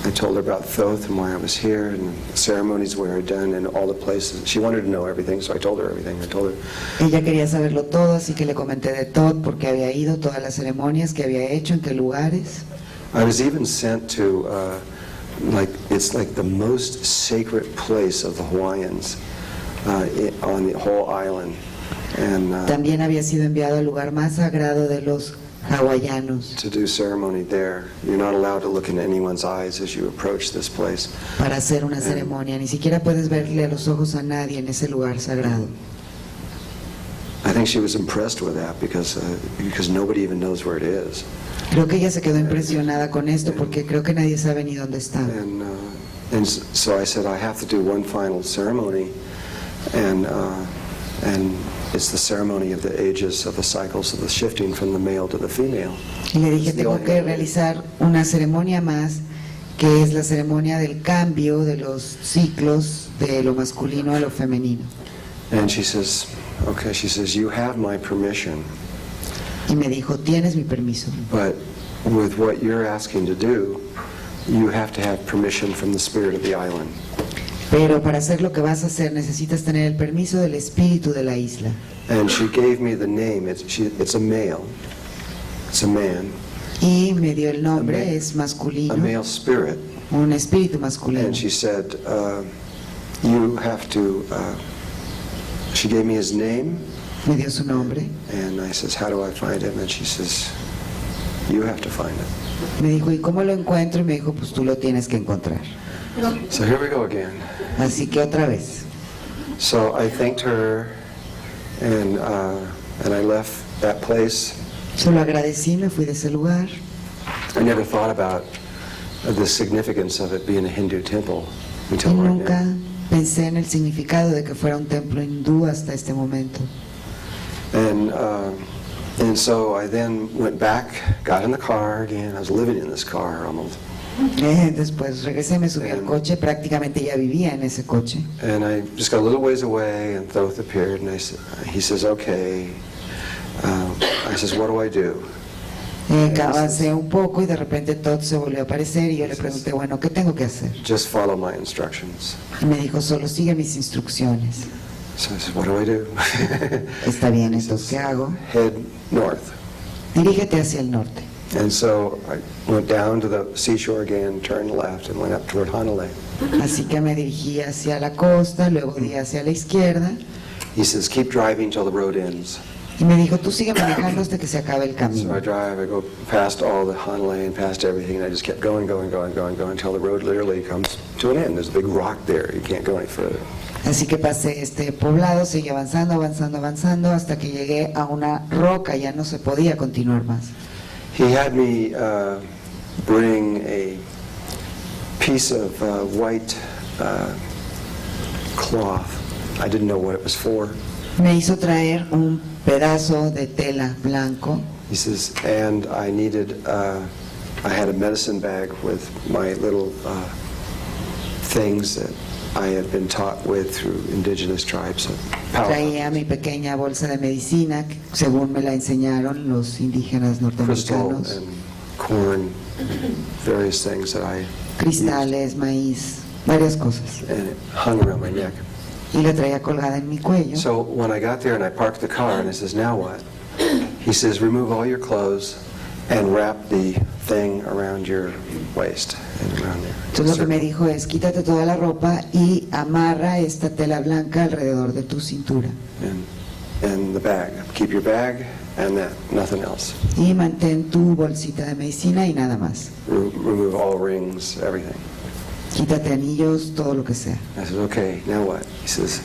I told her about Thoth and why I was here and the ceremonies where I'd done and all the places. She wanted to know everything, so I told her everything. I told her. Ella quería saberlo todo, así que le comenté de Thoth, porque había ido, todas las ceremonias que había hecho, en qué lugares. I was even sent to, it's like the most sacred place of the Hawaiians on the whole island. And, también había sido enviado al lugar más sagrado de los hawaianos. To do ceremony there. You're not allowed to look in anyone's eyes as you approach this place. Para hacer una ceremonia, ni siquiera puedes verle a los ojos a nadie en ese lugar sagrado. I think she was impressed with that because nobody even knows where it is. Creo que ella se quedó impresionada con esto porque creo que nadie sabe ni dónde está. And so I said I have to do one final ceremony, and it's the ceremony of the ages of the cycles of the shifting from the male to the female. Y le dije, tengo que realizar una ceremonia más, que es la ceremonia del cambio de los ciclos de lo masculino a lo femenino. And she says, okay, she says, you have my permission. Y me dijo, tienes mi permiso. But with what you're asking to do, you have to have permission from the spirit of the island. Pero para hacer lo que vas a hacer necesitas tener el permiso del espíritu de la isla. And she gave me the name. It's a male. It's a man. Y me dio el nombre, es masculino. A male spirit. Un espíritu masculino. And she said, you have to. She gave me his name. Me dio su nombre. And I says, how do I find him? And she says, you have to find him. Me dijo, ¿y cómo lo encuentro? Y me dijo, pues tú lo tienes que encontrar. So here we go again. Así que otra vez. So I thanked her, and I left that place. Solo agradecí, me fui de ese lugar. I never thought about the significance of it being a Hindu temple Y until right nunca now. pensé en el significado de que fuera un templo hindú hasta este momento. And so I then went back, got in the car again. I was living in this car almost. Después regresé, me subí al coche, prácticamente ya vivía en ese coche. And I just got a little ways away, and Thoth appeared, and he says, okay. I says, what do I do? Avancé un poco y de repente Todd se volvió a aparecer y yo le pregunté, bueno, ¿qué tengo que hacer? Just follow my instructions. Y me dijo, solo sigue mis instrucciones. So I said, what do I do? Está bien, He entonces, says, ¿qué hago? head north. Dirígete hacia el norte. And so I went down to the seashore again, turned left, and went up toward Hanalei. Así que me dirigí hacia la costa, luego di hacia la izquierda He says, keep driving till the road ends. y me dijo, tú sigue manejando hasta que se acabe el So camino. I drive, I go past all the Hanalei and past everything, and I just kept going until the road literally comes to an end. There's a big rock there. You can't go any further. Así que pasé este poblado, seguí avanzando, hasta que llegué a una roca, ya no se podía continuar más. He had me bring a piece of white cloth. I didn't know what it was for. Me hizo traer un pedazo de tela blanco. He says, and I needed, I had a medicine bag with my little things that I had been taught with through indigenous tribes. Traía mi pequeña bolsa de medicina, según me la enseñaron los indígenas Crystal norteamericanos. and corn, various things that I Cristales, maíz, varias cosas. and it hung around my neck. Y la traía colgada en mi cuello. So when I got there and I parked the car and I says, now what? He says, remove all your clothes and wrap the thing around your waist and around there. Entonces lo que me dijo es, quítate toda la ropa y amarra esta tela blanca alrededor de tu cintura. And the bag. Keep your bag and that, nothing else. Y mantén tu bolsita de medicina y nada más. Remove all rings, everything. Quítate anillos, todo lo que sea. I said, okay, now what? He says,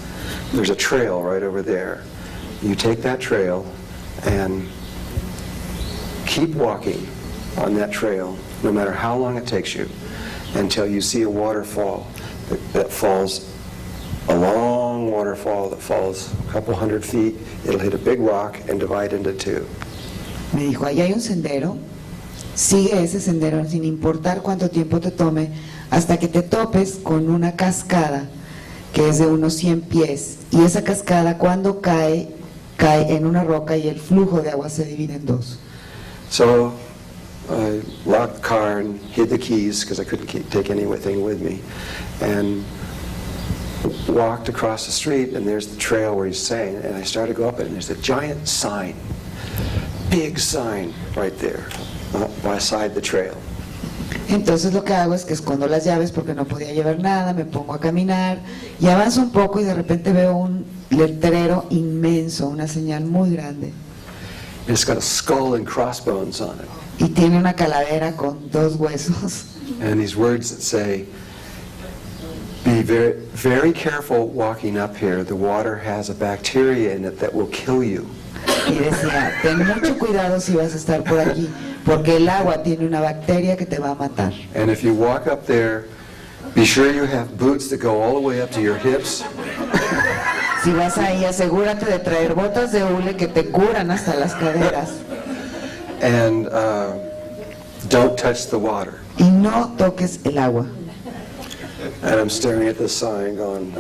there's a trail right over there. You take that trail and keep walking on that trail, no matter how long it takes you, until you see a waterfall that falls, a long waterfall that falls a couple 100 feet. It'll hit a big rock and divide into two. Me dijo, ahí hay un sendero, sigue ese sendero sin importar cuánto tiempo te tome, hasta que te topes con una cascada que es de unos 100 pies. Y esa cascada cuando cae en una roca y el flujo de agua se divide en dos. So I locked the car and hid the keys because I couldn't take anything with me, and walked across the street, and there's the trail where he's saying, and I started to go up it, and there's a giant sign, big sign right there beside the trail. Entonces lo que hago es que escondo las llaves porque no podía llevar nada, me pongo a caminar y avanzo un poco y de repente veo un letrero inmenso, una señal muy grande. It's got a skull and crossbones on it, Y tiene una calavera con dos huesos. and these words that say, be very, very careful walking up here. The water has a bacteria in it that will kill you. Y decía, ten mucho cuidado si vas a estar por aquí, porque el agua tiene una bacteria que te va a matar. And if you walk up there, be sure you have boots that go all the way up to your hips. Si vas ahí, asegúrate de traer botas de hule que te curan hasta las caderas. And don't touch the water. Y no toques el agua. And I'm staring at this sign going,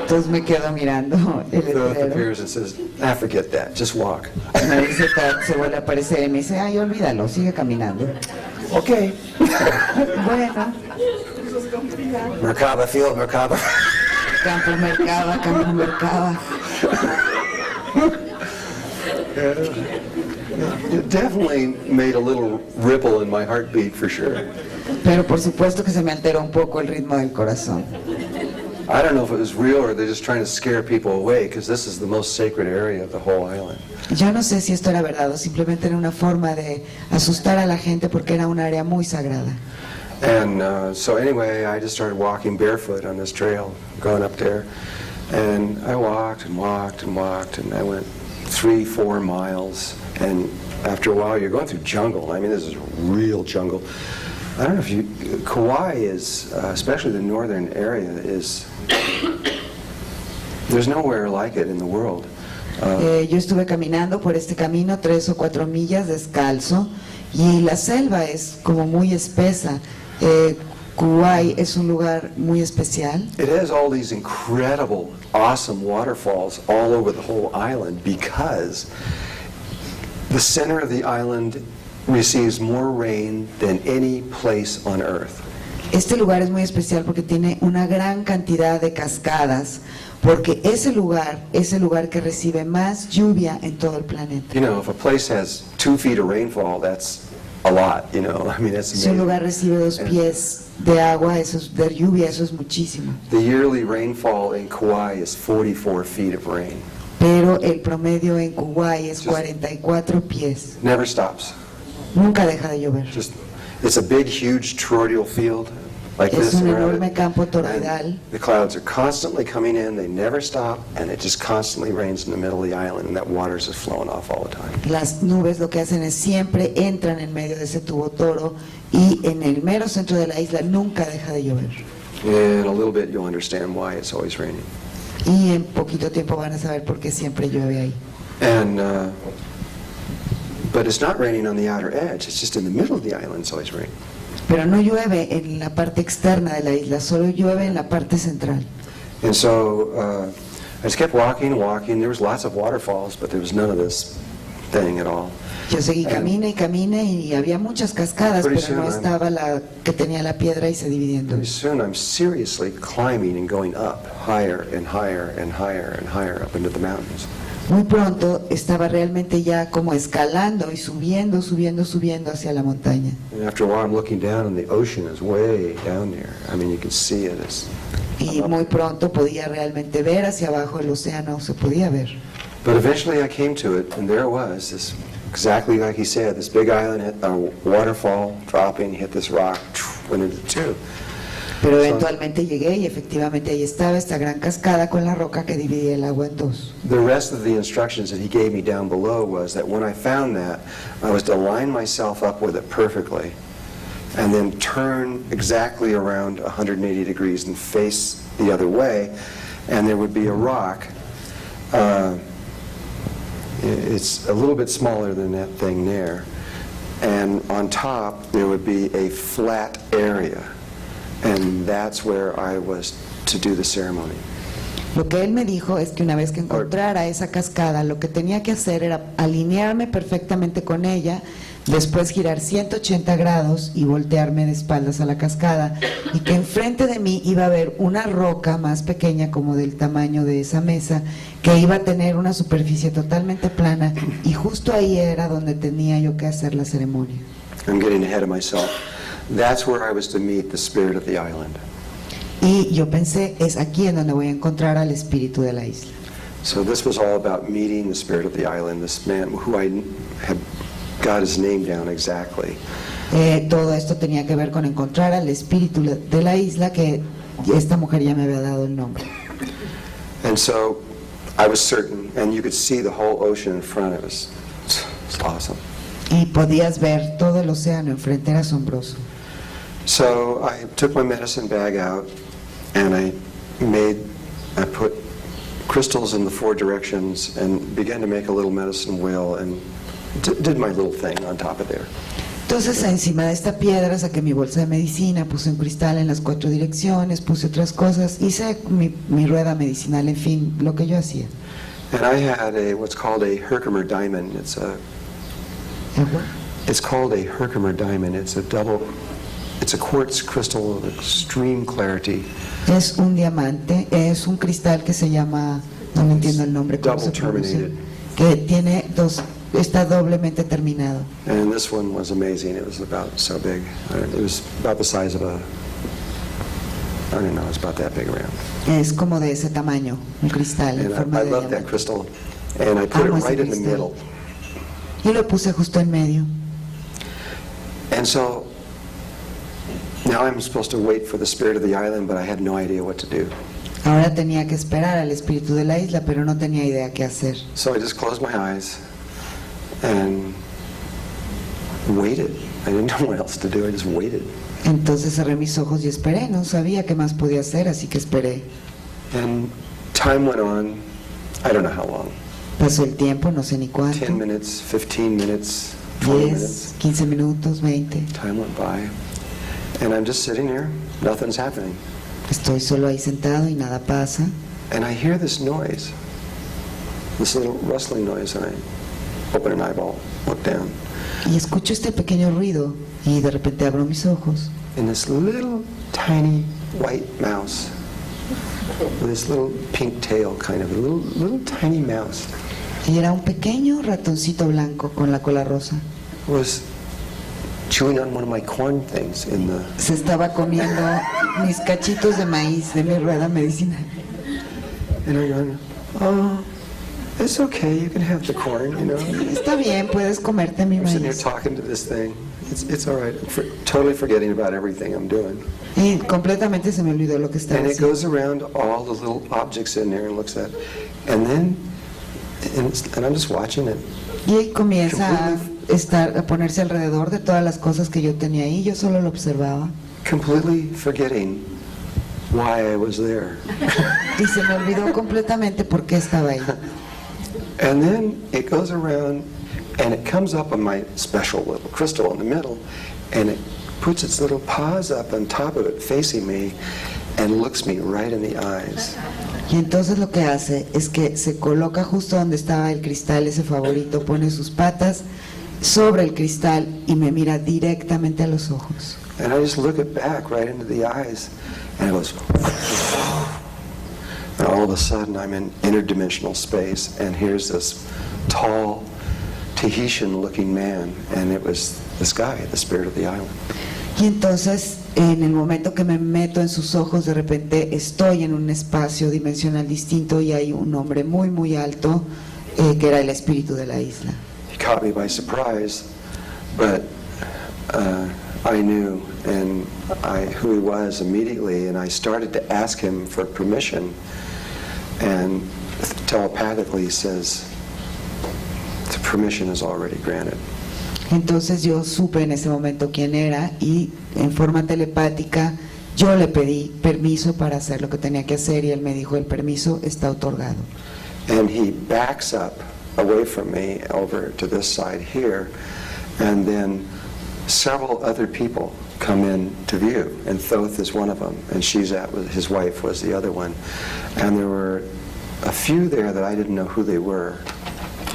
Entonces me quedo mirando el Philip letrero. appears and says, forget that, just walk. Me dice, se vuelve a aparecer y me dice, ay, olvídalo, sigue caminando. Okay. Bueno, Merkaba, field, Merkaba. campo mercaba, campo mercaba. It definitely made a little ripple in my heartbeat for sure. Pero por supuesto que se me alteró un poco el ritmo del corazón. I don't know if it was real or they're just trying to scare people away because this is the most sacred area of the whole island. Yo no sé si esto era verdad o simplemente era una forma de asustar a la gente porque era un área muy sagrada. And so anyway, I just started walking barefoot on this trail, going up there. And I walked and walked and walked, and I went 3-4 miles. And after a while, you're going through jungle. I mean, this is real jungle. I don't know if you, Kauai is, especially the northern area, is, there's nowhere like it in the world. Yo estuve caminando por este camino 3 o 4 millas descalzo y la selva es como muy espesa. Kauai es un lugar muy especial. It has all these incredible, awesome waterfalls all over the whole island because the center of the island receives more rain than any place on earth. Este lugar es muy especial porque tiene una gran cantidad de cascadas, porque ese lugar es el lugar que recibe más lluvia en todo el planeta. You know, if a place has 2 feet of rainfall, that's a lot, you know. I mean, that's Si un amazing. lugar recibe 2 pies de agua, eso es, de lluvia, eso es muchísimo. The yearly rainfall in Kauai is 44 feet of rain. Pero el promedio en Kuwait es 44 pies. Never stops. Nunca deja de llover. Just, it's a big, huge toroidal field like Es this un around enorme it. campo toroidal. And the clouds are constantly coming in, they never stop, and it just constantly rains in the middle of the island, and that water's just flowing off all the time. Las nubes lo que hacen es siempre entran en medio de ese tubo toro y en el mero centro de la isla nunca deja de llover. In a little bit, you'll understand why it's always raining. Y en poquito tiempo van a saber por qué siempre llueve ahí. And, but it's not raining on the outer edge, it's just in the middle of the island, it's always raining. Pero no llueve en la parte externa de la isla, solo llueve en la parte central. And so I just kept walking, walking. There was lots of waterfalls, but there was none of this thing at all. Yo seguí camine y camine y había muchas cascadas, Pretty pero no soon estaba la que tenía la piedra y se dividía en Pretty dos. soon I'm seriously climbing and going up higher and higher and higher and higher up into the mountains. Muy pronto estaba realmente ya como escalando y subiendo, subiendo, subiendo hacia la montaña. And after a while I'm looking down and the ocean is way down there. I mean, you can see it. Y muy pronto podía realmente ver hacia abajo el océano, se podía ver. But eventually I came to it, and there it was, this, exactly like he said, this big island, hit a waterfall dropping, hit this rock, went into two. Pero eventualmente llegué y efectivamente ahí estaba esta gran cascada con la roca que dividía el agua en dos. The rest of the instructions that he gave me down below was that when I found that, I was to line myself up with it perfectly and then turn exactly around 180 degrees and face the other way, and there would be a rock. It's a little bit smaller than that thing there, and on top there would be a flat area, and that's where I was to do the ceremony. Lo que él me dijo es que una vez que encontrara esa cascada, lo que tenía que hacer era alinearme perfectamente con ella, después girar 180 grados y voltearme de espaldas a la cascada, y que enfrente de mí iba a haber una roca más pequeña, como del tamaño de esa mesa, que iba a tener una superficie totalmente plana, y justo ahí era donde tenía yo que hacer la ceremonia. I'm getting ahead of myself. That's where I was to meet the spirit of the island. Y yo pensé, es aquí en donde voy a encontrar al espíritu de la isla. So this was all about meeting the spirit of the island, this man who I had got his name down exactly. Todo esto tenía que ver con encontrar al espíritu de la isla, que esta mujer ya me había dado el nombre. And so I was certain, and you could see the whole ocean in front of us. It's awesome. Y podías ver todo el océano enfrente, era asombroso. So I took my medicine bag out, and I put crystals in the 4 directions and began to make a little medicine wheel and did my little thing on top of there. Entonces encima de esta piedra saqué mi bolsa de medicina, puse un cristal en las 4 direcciones, puse otras cosas, hice mi rueda medicinal, en fin, lo que yo hacía. And I had what's called a Herkimer diamond. It's called a Herkimer diamond. It's a quartz crystal of extreme clarity. Es un diamante, es un cristal que se llama, no me entiendo el nombre, ¿cómo se pronuncia? Que tiene está doblemente terminado. And this one was amazing. It was about so big. It was about the size of I don't know, it's about that big around. Es como de ese tamaño, un cristal en And forma I de love that diamante. crystal. And I put it Amo ese right in the cristal. middle. Y lo puse justo en medio. And so now I'm supposed to wait for the spirit of the island, but I had no idea what to do. Ahora tenía que esperar al espíritu de la isla, pero no tenía idea qué hacer. So I just closed my eyes and waited. I didn't know what else to do. I just waited. Entonces cerré mis ojos y esperé, no sabía qué más podía hacer, así que esperé. And time went on. I don't know how long. Pasó el tiempo, no sé ni cuánto, 10 minutes, 15 minutes, 20 minutes. 10, 15 minutos, 20. Time went by. And I'm just sitting here. Nothing's happening. Estoy solo ahí sentado y nada pasa. And I hear this noise, this little rustling noise, and I open an eyeball, look down. Y escucho este pequeño ruido y de repente abro mis ojos. and this little tiny white mouse with this little pink tail, kind of a little tiny mouse, Y era un pequeño ratoncito blanco con la cola rosa. was chewing on one of my corn things in the. Se estaba comiendo mis cachitos de maíz de mi rueda medicinal. And I'm going, oh, it's okay, you can have the corn, you know. Está bien, puedes comerte mi I'm sitting here maíz. talking to this thing. It's all right. Totally forgetting about everything I'm doing. Y completamente se me olvidó lo que estaba And it haciendo. goes around all the little objects in there and looks at, and then, and I'm just watching it. Y ahí comienza a ponerse alrededor de todas las cosas que yo tenía ahí. Yo solo lo observaba. Completely forgetting why I was there. Y se me olvidó completamente por qué estaba ahí. And then it goes around and it comes up on my special little crystal in the middle, and it puts its little paws up on top of it facing me and looks me right in the eyes. Y entonces lo que hace es que se coloca justo donde estaba el cristal, ese favorito, pone sus patas sobre el cristal y me mira directamente a los ojos. And I just look it back right into the eyes, and it goes, and all of a sudden I'm in interdimensional space, and here's this tall Tahitian-looking man, and it was this guy, the spirit of the island. Y entonces, en el momento que me meto en sus ojos, de repente estoy en un espacio dimensional distinto y hay un hombre muy, muy alto que era el espíritu de la isla. He caught me by surprise, but I knew who he was immediately, and I started to ask him for permission, and telepathically he says, the permission is already granted. Entonces yo supe en ese momento quién era y en forma telepática yo le pedí permiso para hacer lo que tenía que hacer y él me dijo el permiso está otorgado. And he backs up away from me over to this side here, and then several other people come in to view, and Thoth is one of them, and his wife was the other one, and there were a few there that I didn't know who they were.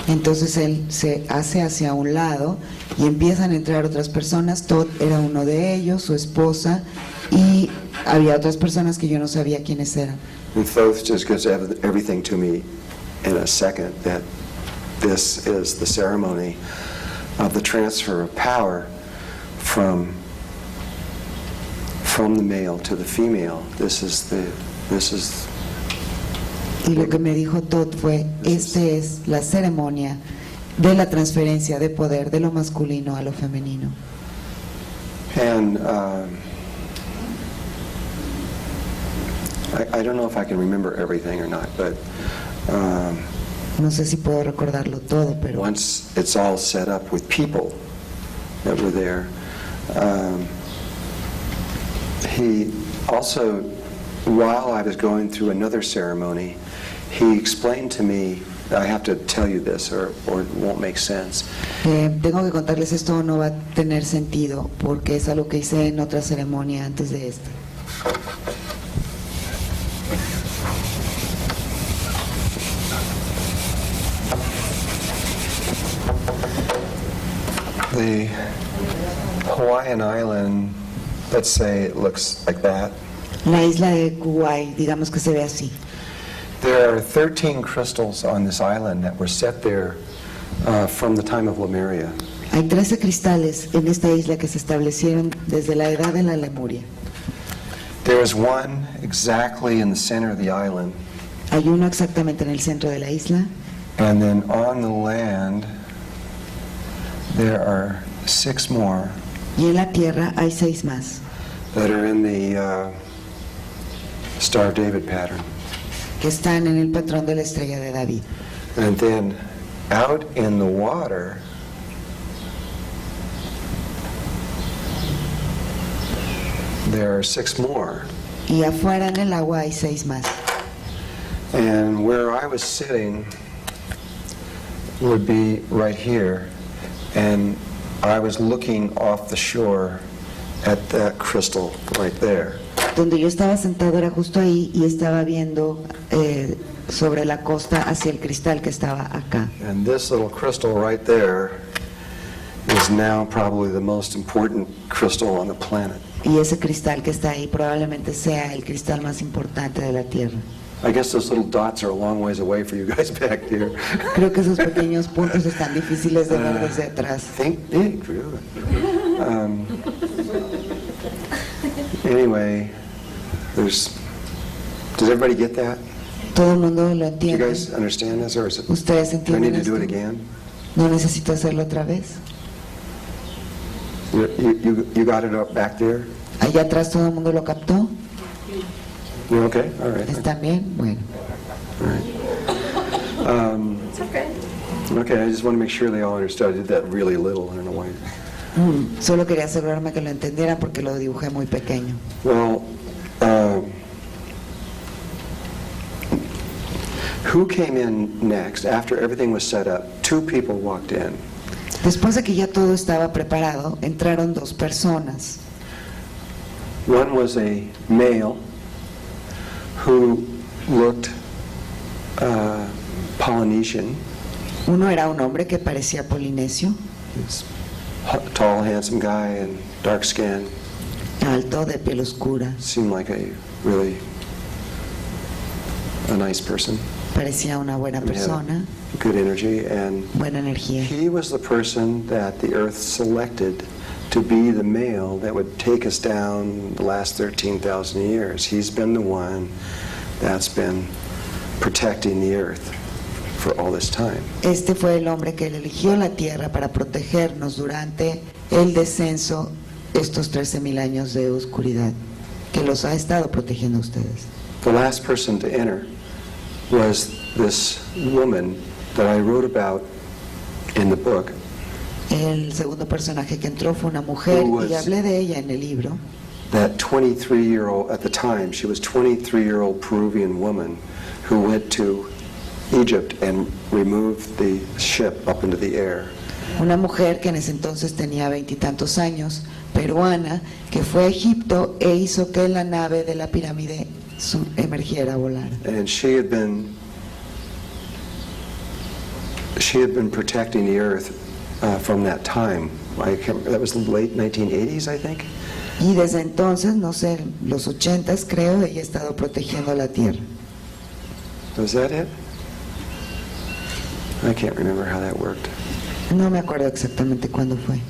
Entonces él se hace hacia un lado y empiezan a entrar otras personas. Todd era uno de ellos, su esposa, y había otras personas que yo no sabía quiénes eran. And Thoth just gives everything to me in a second, that this is the ceremony of the transfer of power from the male to the female. This is Y lo que me dijo Todd fue, esta es la ceremonia de la transferencia de poder de lo masculino a lo femenino. And I don't know if I can remember everything or not, but No sé si puedo recordarlo todo, pero once it's all set up with people that were there, he also, while I was going through another ceremony, he explained to me, I have to tell you this or it won't make sense. tengo que contarles esto o no va a tener sentido, porque es algo que hice en otra ceremonia antes de esta. The Hawaiian island, let's say it looks like that. La isla de Kuwait, digamos que se ve así. There are 13 crystals on this island that were set there from the time of Lemuria. Hay 13 cristales en esta isla que se establecieron desde la edad de la Lemuria. There is one exactly in the center of the island, Hay uno exactamente en el centro de la isla, and then on the land there are 6 more y en la tierra hay 6 más, that are in the Star of David pattern. que están en el patrón de la estrella de David. And then out in the water, there are 6 more. Y afuera en el agua hay 6 más. And where I was sitting would be right here, and I was looking off the shore at that crystal right there. Donde yo estaba sentado era justo ahí y estaba viendo sobre la costa hacia el cristal que estaba acá. And this little crystal right there is is now probably the most important crystal on the planet. Y ese cristal que está ahí probablemente sea el cristal más importante de la Tierra. I guess those little dots are a long ways away for you guys back there. Creo que esos pequeños puntos están difíciles de ver desde atrás. Think big, really. Anyway, does everybody get that? Todo el mundo lo Do you entiende. guys understand this, or is it, ¿Ustedes do I entienden need to do esto? it again? ¿No necesito hacerlo otra vez? You got it up back there? Allá atrás todo el mundo lo captó. You okay? All right. ¿Están bien? Bueno. It's okay. Okay, I just want to make sure they all understood. I did that really little. I don't know why. Solo quería asegurarme que lo entendieran porque lo dibujé muy pequeño. Well, who came in next? After everything was set up, two people walked in. Después de que ya todo estaba preparado, entraron dos personas. One was a male who looked Polynesian. Uno era un hombre que parecía polinesio, He's a tall, handsome guy and dark skin. alto, de piel oscura. Seemed like a nice person. Parecía una buena and had persona, good energy, and buena energía. he was the person that the Earth selected to be the male that would take us down the last 13,000 years. He's been the one that's been protecting the Earth for all this time. Este fue el hombre que eligió la tierra para protegernos durante el descenso, estos 13,000 años de oscuridad, que los ha estado protegiendo a ustedes. The last person to enter was this woman that I wrote about in the book. El segundo personaje que entró fue una mujer Who was- y hablé de ella en el libro. That 23-year-old, at the time, she was 23-year-old Peruvian woman who went to Egypt and removed the ship up into the air. Una mujer que en ese entonces tenía 20 y tantos años, peruana, que fue a Egipto e hizo que la nave de la pirámide emergiera a volar. And she had been protecting the Earth from that time. That was the late 1980s, I think. Y desde entonces, no sé, los 80s creo, ella ha estado protegiendo la tierra. Was that it? I can't remember how that worked. No me acuerdo exactamente cuándo fue.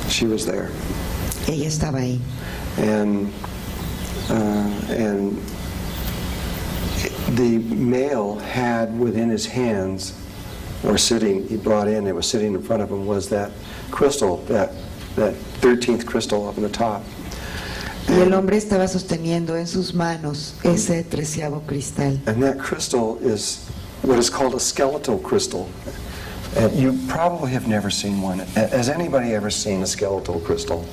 She was there, Ella estaba ahí. and the male had within his hands, or sitting, he brought in, it was sitting in front of him, was that crystal, that 13th crystal up in the top. Y el hombre estaba sosteniendo en sus manos ese 13º cristal. And that crystal is what is called a skeletal crystal. You probably have never seen one. Has anybody ever seen a skeletal crystal?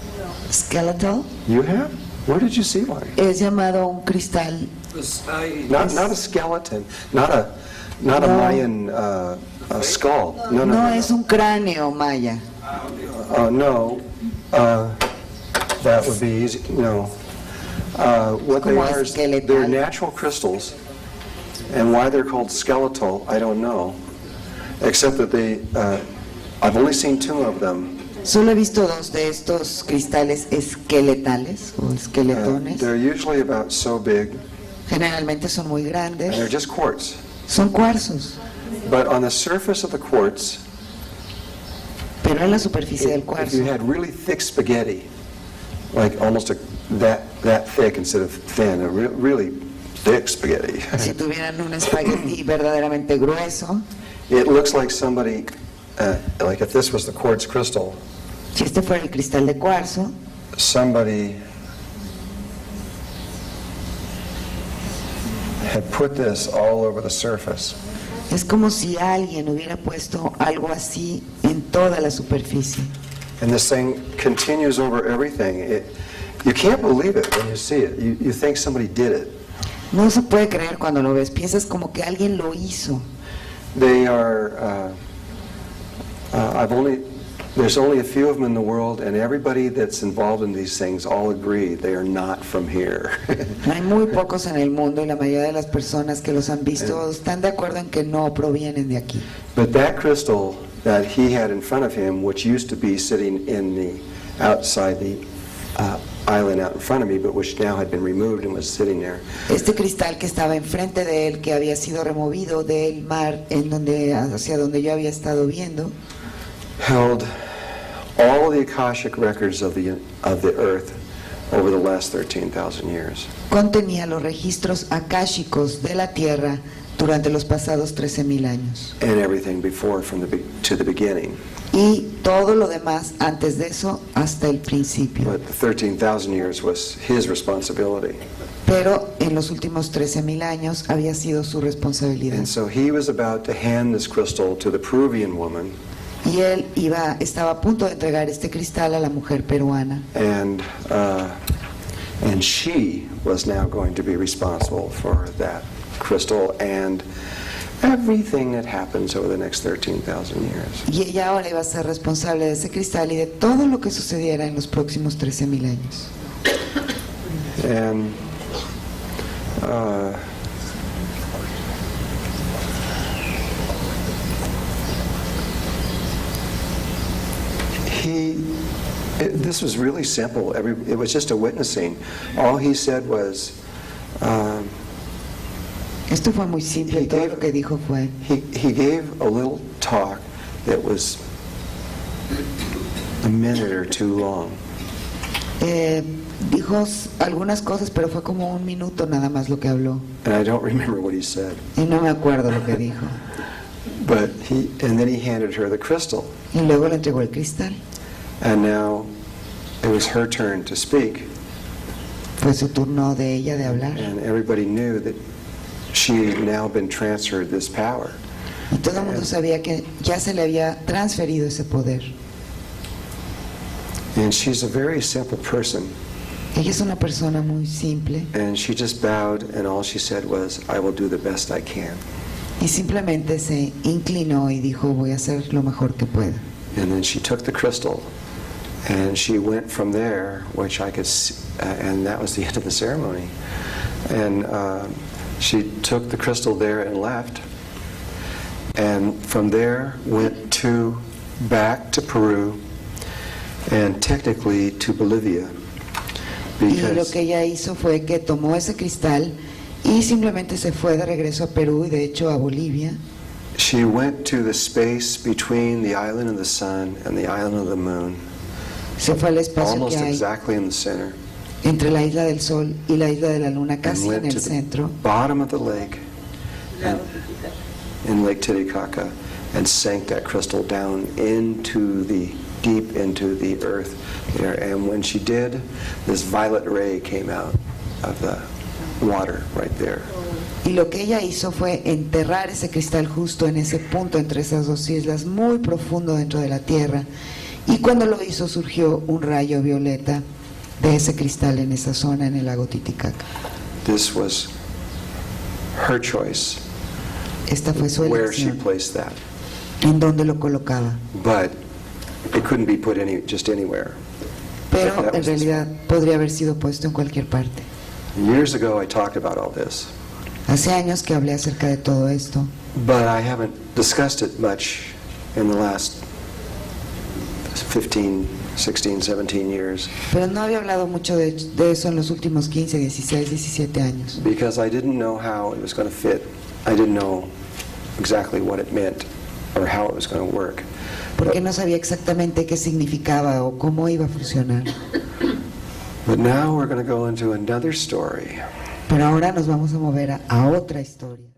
Skeletal You have? Where did you see one? es llamado un cristal, Not a skeleton, not a No. Mayan skull. No, no es un cráneo maya. No. That would be easy. No. What they Como are is esqueletal. they're natural crystals, and why they're called skeletal, I don't know. Except that I've only seen two of them. Solo he visto dos de estos cristales esqueletales o esqueletones. They're usually about so big, Generalmente son muy and they're grandes. just quartz. Son cuarzos, But on the surface of the quartz, pero en la superficie del if cuarzo, you had really thick spaghetti, like almost that thick instead of thin, a really thick spaghetti, si tuvieran un espagueti verdaderamente grueso, it looks like somebody, like if this was the quartz crystal, si este fuera el cristal de cuarzo, somebody had put this all over the surface. es como si alguien hubiera puesto algo así en toda la superficie. And this thing continues over everything. You can't believe it when you see it. You think somebody did it. No se puede creer cuando lo ves, piensas como que alguien lo hizo. They are, I've only there's only a few of them in the world, and everybody that's involved in these things all agree they are not from here. Hay muy pocos en el mundo y la mayoría de las personas que los han visto están de acuerdo en que no provienen de aquí. But that crystal that he had in front of him, which used to be sitting in the outside the island out in front of me, but which now had been removed and was sitting there. Este cristal que estaba enfrente de él, que había sido removido del mar hacia donde yo había estado viendo, held all the Akashic records of the earth over the last 13,000 years. contenía los registros akáshicos de la tierra durante los pasados 13,000 años. And everything before from to the beginning. Y todo lo demás antes de eso hasta el principio. But the 13,000 years was his responsibility. Pero en los últimos 13,000 años había sido su responsabilidad. And so he was about to hand this crystal to the Peruvian woman. Y él estaba a punto de entregar este cristal a la mujer peruana. And she was now going to be responsible for that crystal and everything that happens over the next 13,000 years. Y ella ahora iba a ser responsable de ese cristal y de todo lo que sucediera en los próximos 13,000 años. And this was really simple. It was just a witnessing. All he said was, Esto fue muy simple, todo lo que dijo fue, he gave a little talk that was a minute or two long. dijo algunas cosas, pero fue como un minuto nada más lo que habló. And I don't remember what he said. Y no me acuerdo lo que dijo. But and then he handed her the crystal. Y luego le entregó el cristal. And now it was her turn to speak. Fue su turno de ella de hablar. And everybody knew that she had now been transferred this power. Y todo el mundo sabía que ya se le había transferido ese poder. And she's a very simple person. Ella es una persona muy simple. And she just bowed, and all she said was, I will do the best I can. Y simplemente se inclinó y dijo, voy a hacer lo mejor que pueda. And then she took the crystal, and she went from there, which I could see, and that was the end of the ceremony. And she took the crystal there and left. And from there went back to Peru, and technically to Bolivia. Y lo que ella hizo fue que tomó ese cristal y simplemente se fue de regreso a Perú y de hecho a Bolivia. She went to the space between the island of the sun and the island of the moon, Se fue al espacio almost que hay exactly in the center, entre la isla del Sol y la isla de la Luna, and casi en went el to the centro. bottom of the lake, in Lake Titicaca, and sank that crystal down deep into the earth there. And when she did, this violet ray came out of the water right there. Y lo que ella hizo fue enterrar ese cristal justo en ese punto entre esas dos islas, muy profundo dentro de la tierra. Y cuando lo hizo surgió un rayo violeta de ese cristal en esa zona, en el lago Titicaca. This was her choice, Esta fue su where she elección, placed that. en dónde lo colocaba. But it couldn't be put just anywhere. Pero That en was- realidad podría haber sido puesto en cualquier parte. Years ago, I talked about all this, Hace años que hablé acerca de todo esto, but I haven't discussed it much in the last 15, 16, 17 years, pero no había hablado mucho de eso en los últimos 15, 16, 17 años. because I didn't know how it was going to fit. I didn't know exactly what it meant or how it was going to work. Porque no sabía exactamente qué significaba o cómo iba a funcionar. But now we're going to go into another story. Pero ahora nos vamos a mover a otra historia.